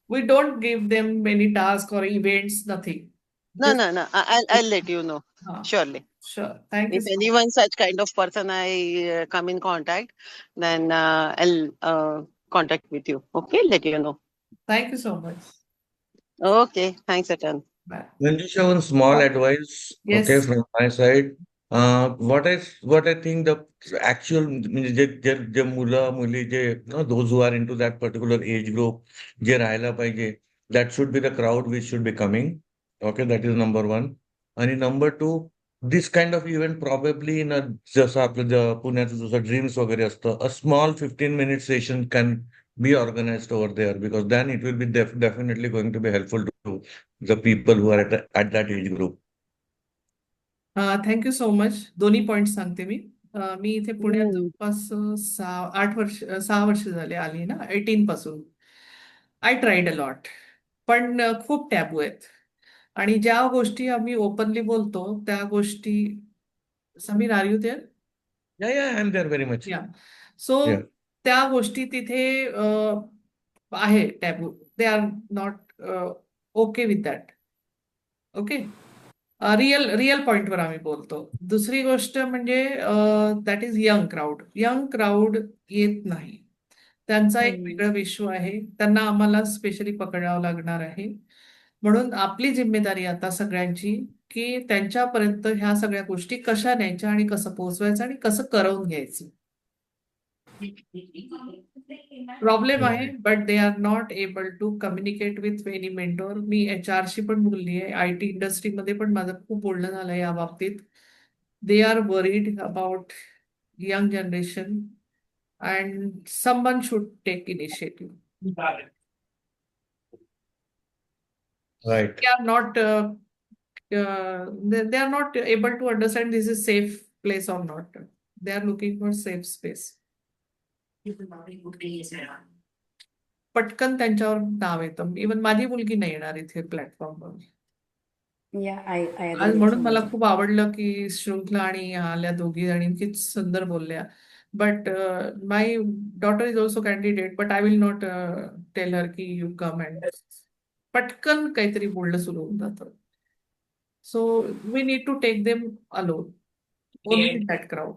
We don't give them any task or events, nothing. No. I'll let you know. Surely. Sure. Thank you If so much. anyone such kind of person I come in contact, then I'll contact with you. Okay, let you know. Thank you so much. Okay, thanks a ton. Bye. Manjusha, one small advice, Yes. okay, from my side. What I think the actual जे मुलं मुली जे those who are into that particular age group जे राहायला पाहिजे, that should be the crowd which should be coming. Okay, that is number one. आणि number two, this kind of event probably in a जसं आपलं पुण्याचं जसं dreams वगैरे असतं, a small 15-minute session can be organized over there, because then it will be definitely going to be helpful to the people who are at that age group. Thank you so much. दोन्ही point सांगते मी. मी इथे पुण्यात हम्म जवळपास 6 वर्ष झाले आली ना, 18 पासून. आय ट्राईड अ लॉट, पण खूप टॅबू आहेत. आणि ज्या गोष्टी आम्ही ओपनली बोलतो त्या गोष्टी, Sameer are you there? Yeah, I'm there very much. या. सो Yeah. त्या गोष्टी तिथे आहे taboo. They are not okay with that. Okay. Real real पॉइंटवर आम्ही बोलतो. दुसरी गोष्ट म्हणजे that is young crowd. Young crowd येत नाही. त्यांचा एक हम्म वेगळं विश्व आहे. त्यांना आम्हाला स्पेशली पकडावं लागणार आहे. म्हणून आपली जिम्मेदारी आता सगळ्यांची, की त्यांच्यापर्यंत ह्या सगळ्या गोष्टी कशा न्यायच्या आणि कसं पोहोचवायचं आणि कसं करवून घ्यायचं. प्रॉब्लेम आहे, but they are not able to communicate with any mentor. मी HR शी पण बोलली आहे, IT इंडस्ट्रीमध्ये पण माझं खूप बोलणं झालं या बाबतीत. They are worried about young generation and someone should take initiative. Right. They are not they are not able to understand this is safe place or not. They are looking for safe space. पटकन त्यांच्यावर नाव येतं. Even माझी मुलगी नाही येणार इथे प्लॅटफॉर्मवर. Yeah, I agree आज with म्हणून you, मला Manju. खूप आवडलं की श्रृंखला आणि आल्या दोघी जणी किती सुंदर बोलल्या. But my daughter is also candidate, but I will not tell her की यू कम अँड पटकन काहीतरी बोलणं सुरू होऊन जातं. So we need to take them alone, only that crowd.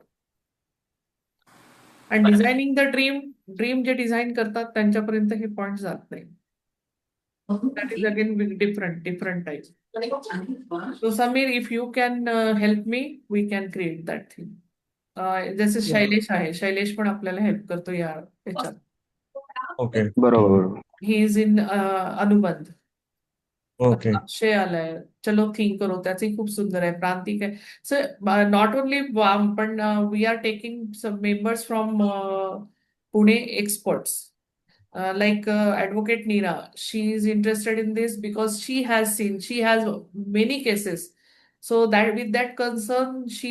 And designing the dream जे डिझाईन करतात त्यांच्यापर्यंत हे पॉइंट जात नाही. That is again different types. So Samir, if you can help me, we can create that thing. जसे शैलेश आहे, शैलेश पण आपल्याला help करतो या याच्यात. Okay. बरोबर. ही इज इन अनुबंध. Okay. अक्षय आलाय, चलो थिंक करो, त्याचही खूप सुंदर आहे. प्रांतिक आहे. सो नॉट ओनली पण we are taking some members from Pune experts. Like advocate Neera, she is interested in this because she has many cases. So that with that concern, she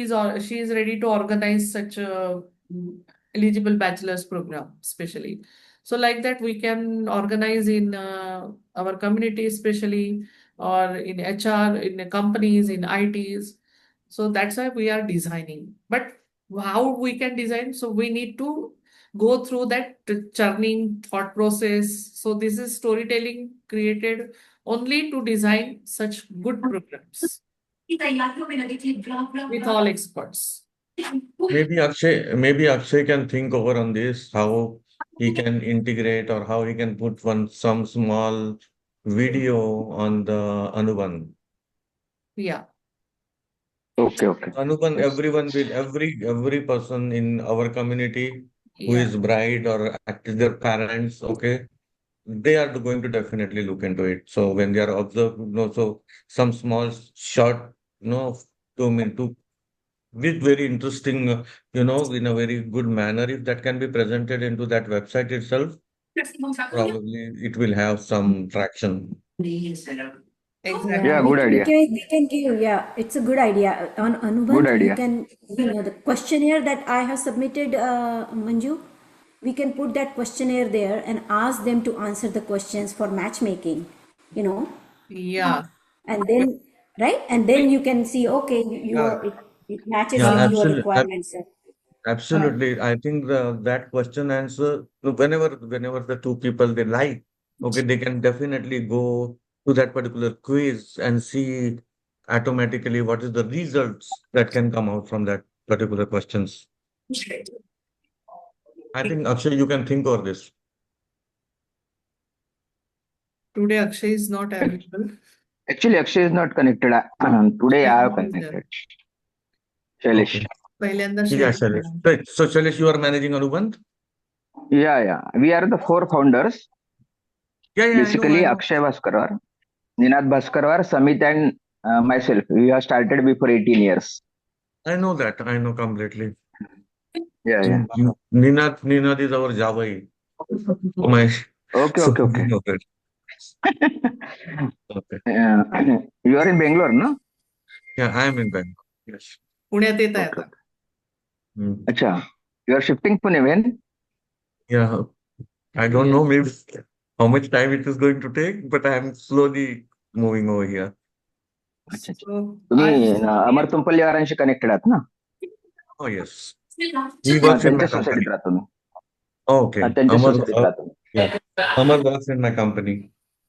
is ready to organize such a eligible bachelor's program, especially. So like that, we can organize in our community, especially, or in HR, in companies, in ITs. So that's why we are designing. But how we can design? So we need to go through that churning thought process. So this is storytelling created only to design such good programs with all experts. Maybe Akshay can think over on this, how he can integrate or how he can put some small video on the Anuban. Yeah. Okay, okay. Anuban, Yes. everyone will, every person in our community who Yeah. is bride or their parents, okay, they are going to definitely look into it. So when they are observed, so some small short, to with very interesting, in a very good manner, if that can be presented into that website itself, probably it will have some traction. Exactly. Yeah, good idea. We can give, yeah, it's a good idea. On Good Anubandh, we idea. can, the questionnaire that I have submitted, Manju, we can put that questionnaire there and ask them to answer the questions for matchmaking, Yeah. and then, right? And then you can see, okay, it matches Yeah, with your absolutely. requirements. Absolutely. I think that question answer, whenever the two people they like, okay, they can definitely go to that particular quiz and see automatically what is the results that can come out from that particular questions. I think Akshay, you can think over this. Today Akshay is not available. Actually, Akshay is not connected. Today I have connected. Shailesh. Okay. पहिल्यांदा Yeah, share Shailesh. करा. Right. So Shailesh, you are managing Anubandh? Yeah. We are the 4 founders. Yeah, I know. Basically, Akshay Bhaskarwar, Ninad Bhaskarwar, Samit, and myself. We have started before 18 years. I know that. I know completely. Yeah. Ninad is our Javai. My Okay. so we know that. Okay. You are in Bangalore, no? Yeah, I am in Bangalore. Yes. पुण्यात येत आहे Okay. आता. अच्छा, you are shifting Pune when? Yeah, I don't know maybe how much time it is going to take, but I am slowly moving over here. अच्छा अच्छा. So, तुम्ही आज अमर तुंपल्लीवारांशी connected आहात ना? Oh, yes. He हा, works in my त्यांच्या company. सोसायटीत राहतो मी. Oh, okay. हा, त्यांच्या Amar, सोसायटीत राहतो मी. yeah. Amar works in my company.